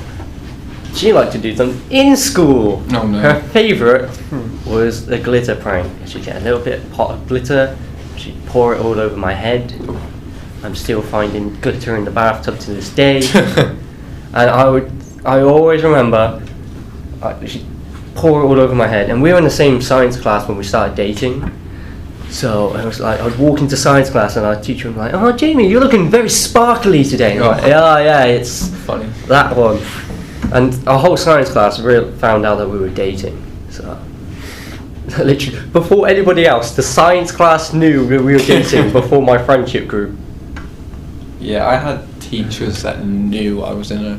She liked to do them in school. Oh, no. Her favourite was a glitter prank. She'd get a little bit of pot of glitter, she'd pour it all over my head. I'm still finding glitter in the bathtub to this day. And I always remember, she'd pour it all over my head. And we were in the same science class when we started dating. So I was like, I'd walk into science class and our teacher would be like, "Oh, Jamie, you're looking very sparkly today." And I'm like, yeah, it's Funny. that one. And our whole science class found out that we were dating. So literally, before anybody else, the science class knew that we were dating before my friendship group. Yeah, I had teachers that knew I was in a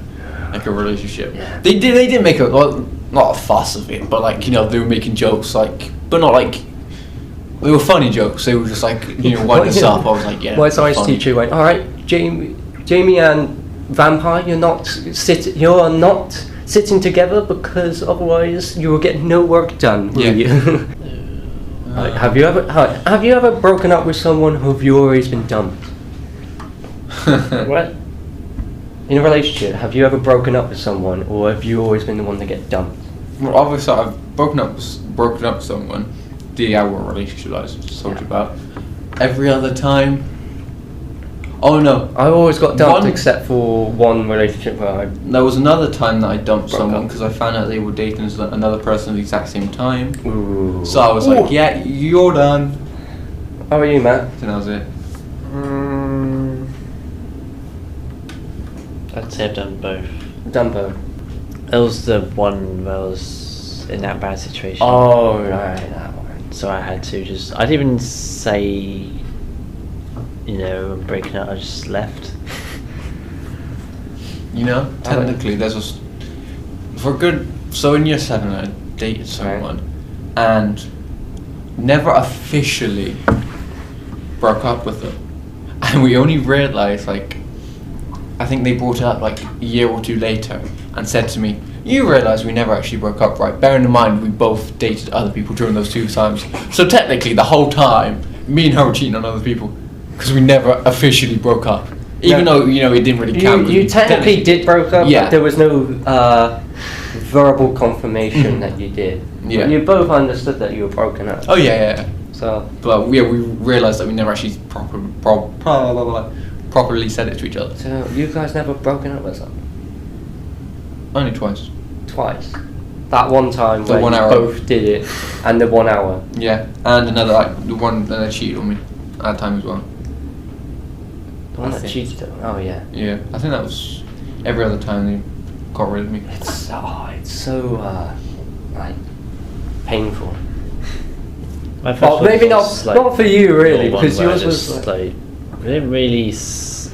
relationship. Yeah. They did make not a fuss of it, but like, you know, they were making jokes, like, but not like, they were funny jokes. They were just like, you know, winding us up. I was like, yeah. My science funny. teacher went, "All right, Jamie and Vampire, you're not sitting together because otherwise you will get no work done, will Yeah. you?" Like, have you ever broken up with someone who have you always been dumped? What? In a relationship, have you ever broken up with someone, or have you always been the one to get dumped? Well, obviously, I've broken up with someone. The hour relationship that I just told you about. Every other time. Oh no! I always got dumped One- except for one relationship where I There was another time that I dumped Broke someone up. because I found out they were dating another person at the exact same time. Ooh. So I was like, yeah, you're done. How are you, Matt? And that was it. I'd say I've done both. Dumbo. That was the one where I was in that bad situation. Oh right, that one. So I had to I didn't even say, you know, I'm breaking up, I just left. You know, technically, so in year 7 I dated someone and never officially broke up with them. And we only realised, like, I think they brought it up like a year or two later and said to me, "You realise we never actually broke up, right? Bearing in mind we both dated other people during those 2 times. So technically the whole time, me and her were cheating on other people because we never officially broke up. Even though, you know, it didn't really count. You technically did broke up, Yeah. but there was no verbal confirmation that you did. Yeah. You both understood that you were broken up. Oh yeah. So But yeah, we realised that we never actually properly said it to each other. so you guys never broken up or something? Only twice. Twice. That one time The where 1 you hour. both did it, and the 1 hour. Yeah, and another, like, the one that cheated on me at that time as well. The one I that think. cheated. Oh yeah. Yeah, I think that was every other time they got rid of me. It's so like painful. My first Well, one maybe was, not for you really, the one because where yours I was just, like, we didn't really.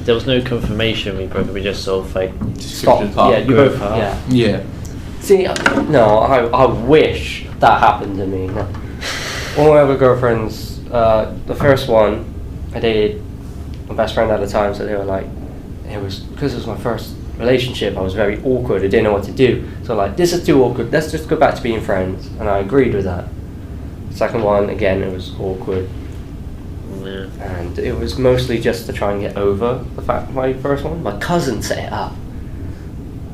There was no confirmation we broke up. We just sort of like stop. drifted apart. Yeah, you Grew both. apart. Yeah. Yeah. See, no, I wish that happened to me. No. One of my other girlfriends, the first one, I dated my best friend at the time, so they were like, because it was my first relationship, I was very awkward, I didn't know what to do. So like, this is too awkward, let's just go back to being friends, and I agreed with that. Second one, again, it was awkward, yeah. and it was mostly just to try and get over the fact my first one, my cousin set it up.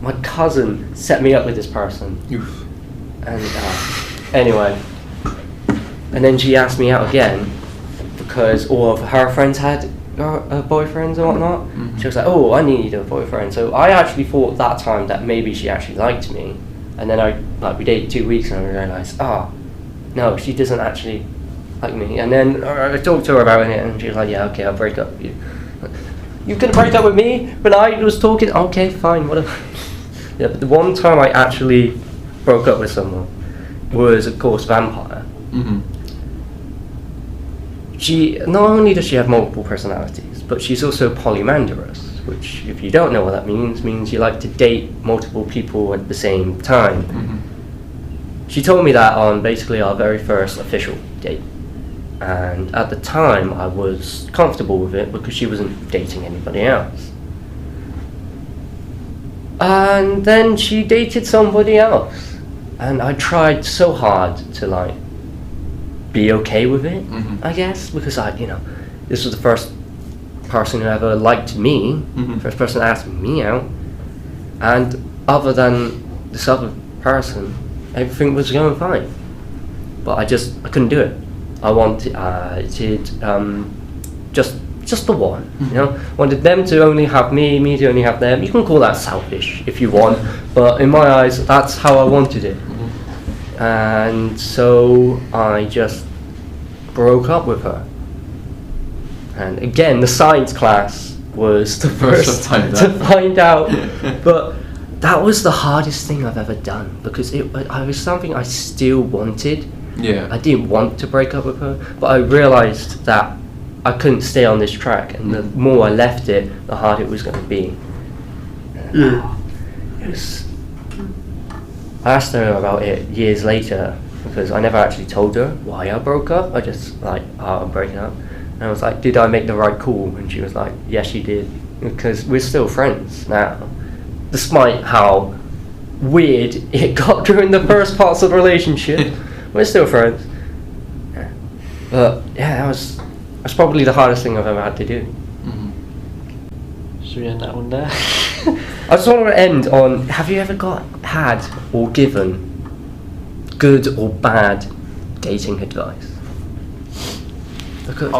My cousin set me up with this person. Oof. And anyway, and then she asked me out again because all of her friends had boyfriends and whatnot. Mhm. She was like, "Oh, I need a boyfriend." So I actually thought that time that maybe she actually liked me, and then we dated 2 weeks and I realised, no, she doesn't actually like me. And then I talked to her about it, and she was like, "Yeah, okay, I'll break up with you." You gonna break up with me when I was talking? Okay, fine, whatever. Yeah, but the one time I actually broke up with someone was, of course, Vampire. Mhm. She not only does she have multiple personalities, but she's also polyamorous, which, if you don't know what that means you like to date multiple people at the same time. Mhm. She told me that on basically our very first official date. And at the time, I was comfortable with it because she wasn't dating anybody else. And then she dated somebody else. And I tried so hard to like be okay with it, I guess, because this was the first person who ever liked me, first person to ask me out. And other than this other person, everything was going fine. But I couldn't do it. I wanted just the one, Wanted them to only have me to only have them. You can call that selfish if you want, but in my eyes, that's how I wanted it. And so I just broke up with her. And again, the science class was the first time to find out. But that was the hardest thing I've ever done because it was something I still wanted. Yeah. I didn't want to break up with her, but I realised that I couldn't stay on this track, and the more I left it, the harder it was going to be. I asked her about it years later because I never actually told her why I broke up. I just I'm breaking up. And I was like, did I make the right call? And she was like, yes, you did. Because we're still friends now. Despite how weird it got during the first parts of the relationship, we're still friends. But yeah, that's probably the hardest thing I've ever had to do. Should we end that one there? I just want to end on, have you ever had or given good or bad dating advice? Because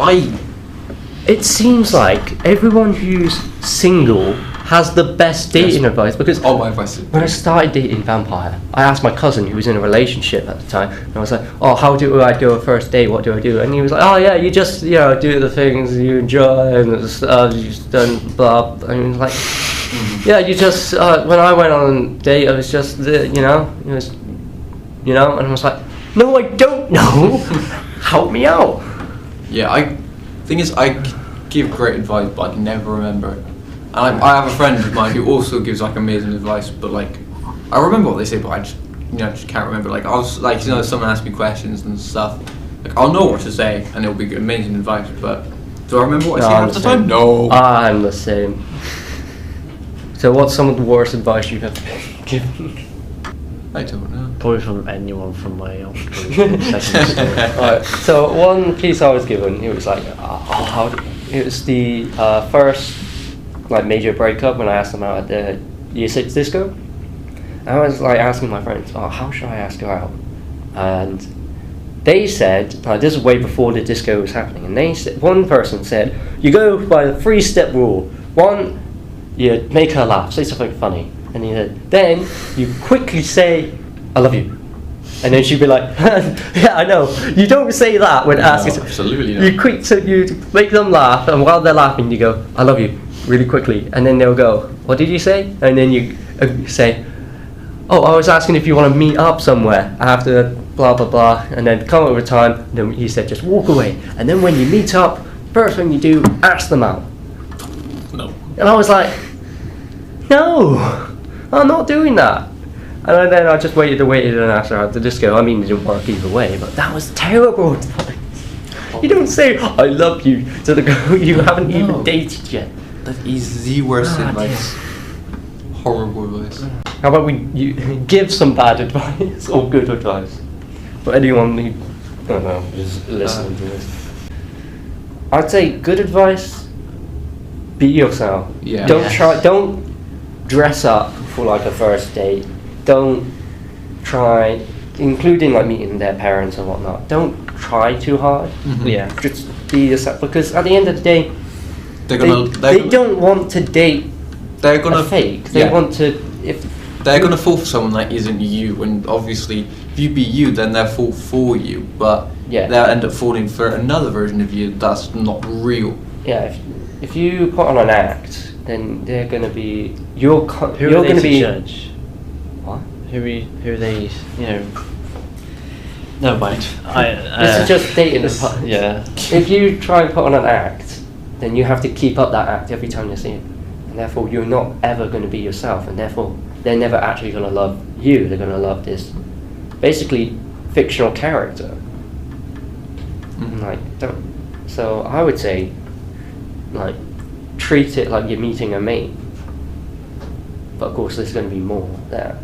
it seems like everyone who's single has the best dating advice, because my advice is when I started dating Vampire, I asked my cousin who was in a relationship at the time, and I was like, how do I do a first date, what do I do? And he was like, oh yeah, you just do the things you enjoy and you just done blah, and he was like, yeah, you just when I went on a date, I was just it was and I was like, no, I don't know. Help me out. Yeah, thing is, I give great advice, but I can never remember it. And I have a friend of mine who also gives like amazing advice, but like I remember what they say, but I just can't remember. Like I was like someone asks me questions and stuff, like I'll know what to say and it'll be amazing advice, but do I remember what I say half the time? No. I'm the same. So what's some of the worst advice you've ever given? I don't know. Probably from anyone from my old second story. Alright, so one piece I was given, it was like, it was the first major breakup when I asked them out at the Year 6 disco. I was asking my friends, how should I ask her out? And they said, this is way before the disco was happening, and one person said, you go by the 3-step rule. 1, you make her laugh, say something funny. And he said, then you quickly say, I love you. And then she'd be like, yeah, I know. You don't say that when asking. No, absolutely not. You make them laugh, and while they're laughing, you go, I love you, really quickly. And then they'll go, what did you say? And then you say, I was asking if you want to meet up somewhere after blah, blah, blah. And then come over time, and then he said, just walk away. And then when you meet up, first thing you do, ask them out. No. And I was like, no, I'm not doing that. And then I just waited and asked her out the disco. I mean, it didn't work either way, but that was terrible advice. You don't say, I love you to the girl you haven't even dated yet. That is the worst advice. Horrible advice. How about you give some bad advice or good advice for anyone who, I don't know, is listening to this? I'd say good advice, be yourself. Yeah. Don't dress up for a first date. Don't try, including meeting their parents and whatnot. Don't try too hard. Yeah. Just be yourself, because at the end of the day, they don't want to date a fake. They want to. If they're gonna fall for someone that isn't you, and obviously, if you be you, then they'll fall for you. But they'll end up falling for another version of you that's not real. Yeah. If you put on an act, then they're gonna be. You're gonna be. Judge? What? Who are they? Never mind. This is just dating. Yeah. If you try and put on an act, then you have to keep up that act every time you see it, and therefore you're not ever going to be yourself, and therefore they're never actually going to love you. They're going to love this, basically, fictional character. Like, don't. So I would say, like, treat it like you're meeting a mate. But of course, there's going to be more there.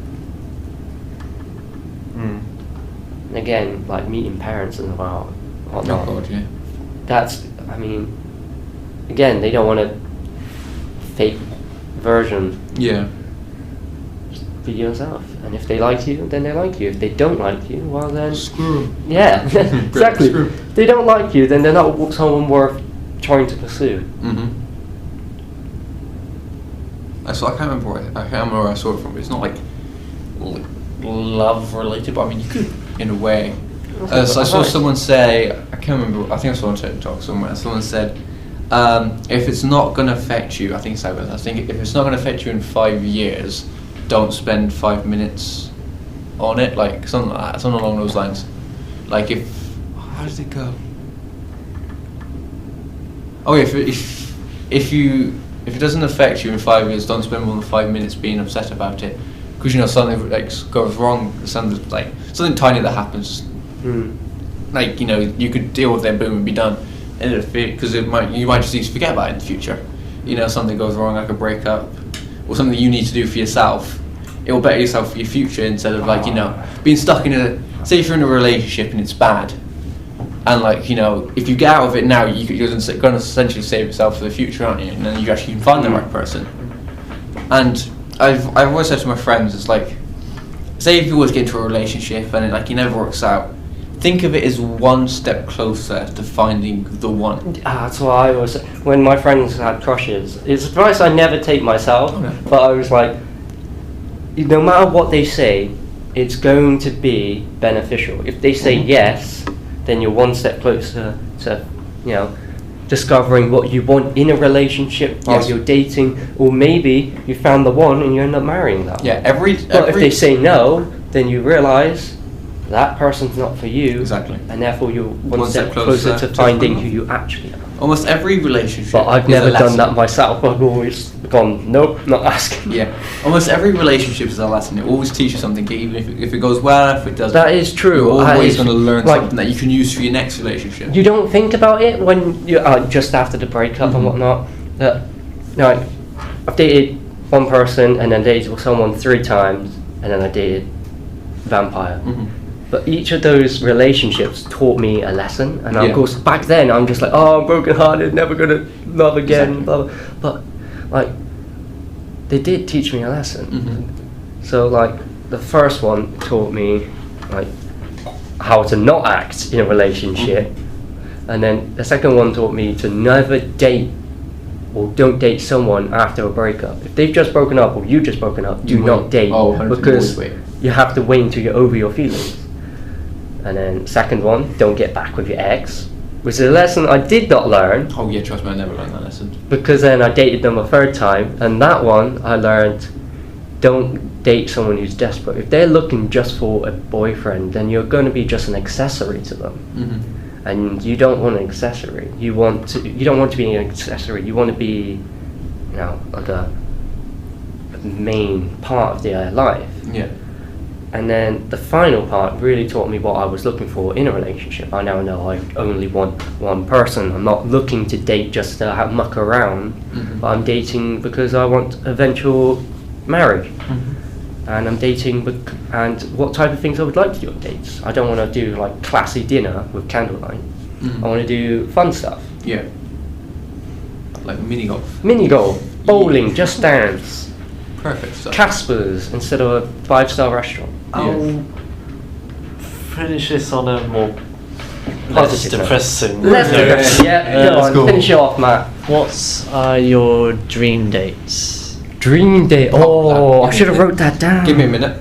And again, like meeting parents and whatnot. Oh God, yeah. That's, I mean, again, they don't want a fake version. Yeah. Just be yourself. And if they like you, then they like you. If they don't like you, well then... Screw 'em. Yeah, exactly. Screw. If they don't like you, then they're not someone worth trying to pursue. I can't remember where I saw it from, but it's not like love related, but I mean, you could, in a way. So I saw someone say, I can't remember, I think I saw on TikTok somewhere, someone said, if it's not going to affect you, I think if it's not going to affect you in 5 years, don't spend 5 minutes on it, like something like that, something along those lines. Like how does it go? Oh yeah, if it doesn't affect you in 5 years, don't spend more than 5 minutes being upset about it, because something like goes wrong, something tiny that happens. Like you could deal with it, boom, and be done. Because you might just need to forget about it in the future. Something goes wrong, like a breakup, or something you need to do for yourself. It will better yourself for your future instead of being stuck in say if you're in a relationship and it's bad, and if you get out of it now, you're going to essentially save yourself for the future, aren't you? And then you actually can find the right person. And I've always said to my friends, it's like, say if you always get into a relationship and it never works out, think of it as one step closer to finding the one. That's what I was. When my friends had crushes, it's advice I never take myself, but I was like, no matter what they say, it's going to be beneficial. If they say yes, then you're one step closer to, discovering what you want in a relationship while you're dating, or maybe you found the one and you end up marrying that one. Yeah, But if they say no, then you realise that person's not for you. Exactly. And therefore you're one step closer to finding who you actually are. Almost every relationship. But I've never done that myself. I've always gone, nope, not asking. Yeah. Almost every relationship is a lesson. It always teaches something, even if it goes well, if it doesn't. That is true. You're always going to learn something that you can use for your next relationship. You don't think about it when you just after the breakup and whatnot. That I've dated one person and then dated someone 3 times, and then I dated Vampire. But each of those relationships taught me a lesson, and of course back then I'm just like, I'm broken hearted, never gonna love again, blah, blah. But they did teach me a lesson. So the first one taught me how to not act in a relationship, and then the second one taught me to never date or don't date someone after a breakup. If they've just broken up or you've just broken up, do not date, because you have to wait until you're over your feelings. And then second one, don't get back with your ex, which is a lesson I did not learn. Oh yeah, trust me, I never learned that lesson. Because then I dated them a 3rd time, and that one I learned, don't date someone who's desperate. If they're looking just for a boyfriend, then you're going to be just an accessory to them. And you don't want an accessory. You don't want to be an accessory. You want to be, like a main part of their life. Yeah. And then the final part really taught me what I was looking for in a relationship. I now know I only want one person. I'm not looking to date just to muck around, but I'm dating because I want eventual marriage. And I'm dating and what type of things I would like to do on dates. I don't want to do classy dinner with candlelight. I want to do fun stuff. Yeah. Like mini golf. Mini golf, bowling, Just Dance. Perfect stuff. Casper's instead of a 5-star restaurant. I'll finish this on a more less Positive depressing. Let's do it. Yeah, go on, finish it off, Matt. What are your dream dates? Dream date. Oh, I should have wrote that down. Give me a minute.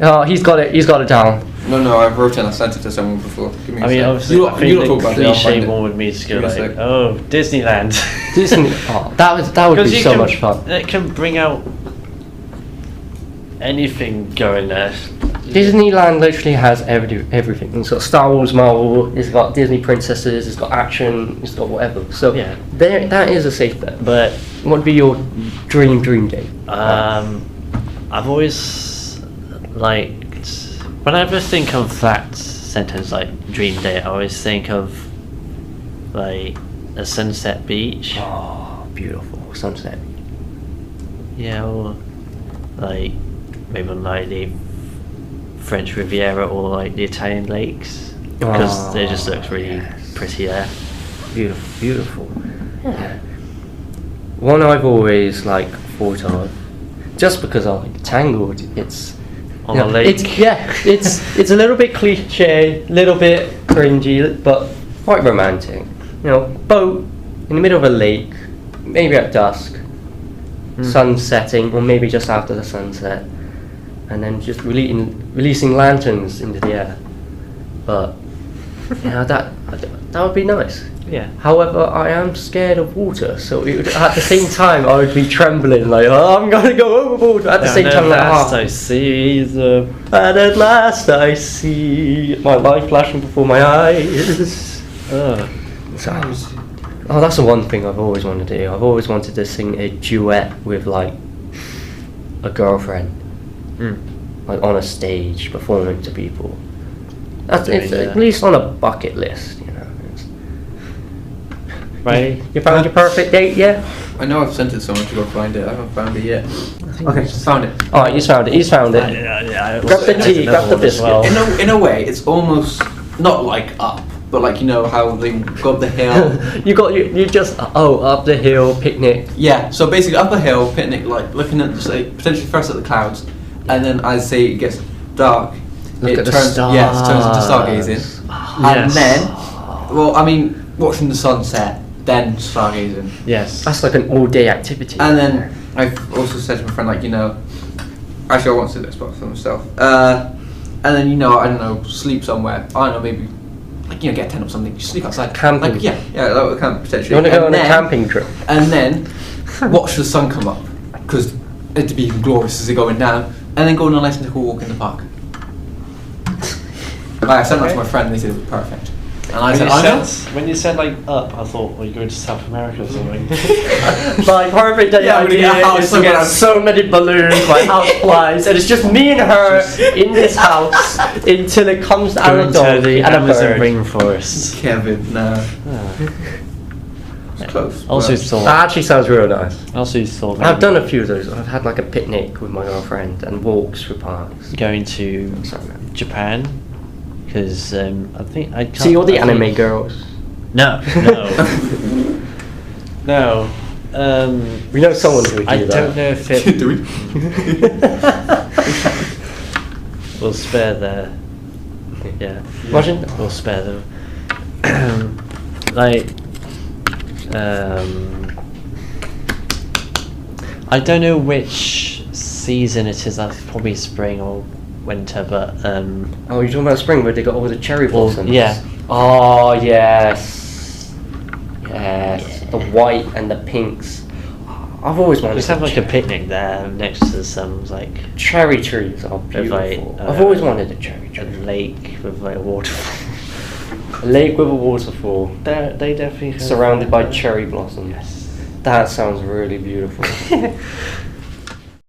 Oh, he's got it down. No, I wrote it and I sent it to someone before. Give me a second. Obviously, I think talk the about it, I'll cliche find it. one would be to go Give me a sec. Disneyland. Disney. Oh, that would be so much fun. It can bring out anything going there. Disneyland literally has everything. It's got Star Wars, Marvel. It's got Disney princesses. It's got action. It's got whatever. So Yeah. that is a safe bet. But What would be your dream date? I've always liked, whenever I think of that sentence, dream date, I always think of like a sunset beach. Oh, beautiful sunset. Yeah, or like maybe on like the French Riviera or like the Italian lakes, because they just look really pretty there. Beautiful, beautiful. Yeah. One I've always like thought of, just because I like Tangled. It's On a lake. It's a little bit cliche, a little bit cringy, but quite romantic. You know, boat in the middle of a lake, maybe at dusk, sun setting, or maybe just after the sunset, and then just releasing lanterns into the air. But that would be nice. Yeah. However, I am scared of water, so it would, at the same time I would be trembling like, oh, I'm gonna go overboard. At the same time, like, last I see the. and at last I see my life flashing before my eyes. Oh. That's the one thing I've always wanted to do. I've always wanted to sing a duet with like a girlfriend, like on a stage performing to people. That's it's at least on a bucket list, you know. Right? You found your perfect date yet? I know I've sent it to someone to go find it. I haven't found it yet. Okay, found it. Alright, he's found it. He's found it. Yeah. Grab the tea, grab the biscuit. In a way, it's almost not like up, but like, you know how they go up the hill. you just up the hill, picnic. Yeah, so basically up a hill, picnic, like looking at potentially first at the clouds, and then as say it gets dark, Look at the turns stars. into stargazing, and then, well, I mean, watching the sunset, then stargazing. Yes. That's like an all-day activity. And then I've also said to my friend, like, you know, actually I want to do this, but for myself. And then, you know, I don't know, sleep somewhere. I don't know, maybe, like, you know, get a tent or something. You sleep outside. Camping. Like, yeah, that would camp potentially. You want to go on a camping trip? And then watch the sun come up, because it'd be even glorious as it's going down. And then go on a nice little walk in the park. I sent that to my friend and they said it was perfect. And I said, when you said like up, I thought, well, you're going to South America or something. My perfect day idea is to get so many balloons, my house flies, and it's just me and her in this house until it comes out of the and a bird. Rainforest. Kevin, no. It's close. Also but- thought. That actually sounds real nice. Also thought. I've done a few of those. I've had like a picnic with my girlfriend and walks through parks. Going to Japan, because I think I can't. See all the anime girls. No. No. We know someone who would do I that. don't know if it. Do we? We'll spare the. Yeah. Imagine. We'll spare them. Like. I don't know which season it is. That's probably spring or winter, but Oh, you're talking about spring where they got all the cherry blossoms? yeah. Oh, yes. Yes. The white and the pinks. I've always wanted Just have like a picnic there next to some like cherry trees are beautiful. like, I've always wanted a cherry a tree. lake with like a waterfall. A lake with a waterfall They definitely have surrounded by that. cherry blossoms. Yes. That sounds really beautiful.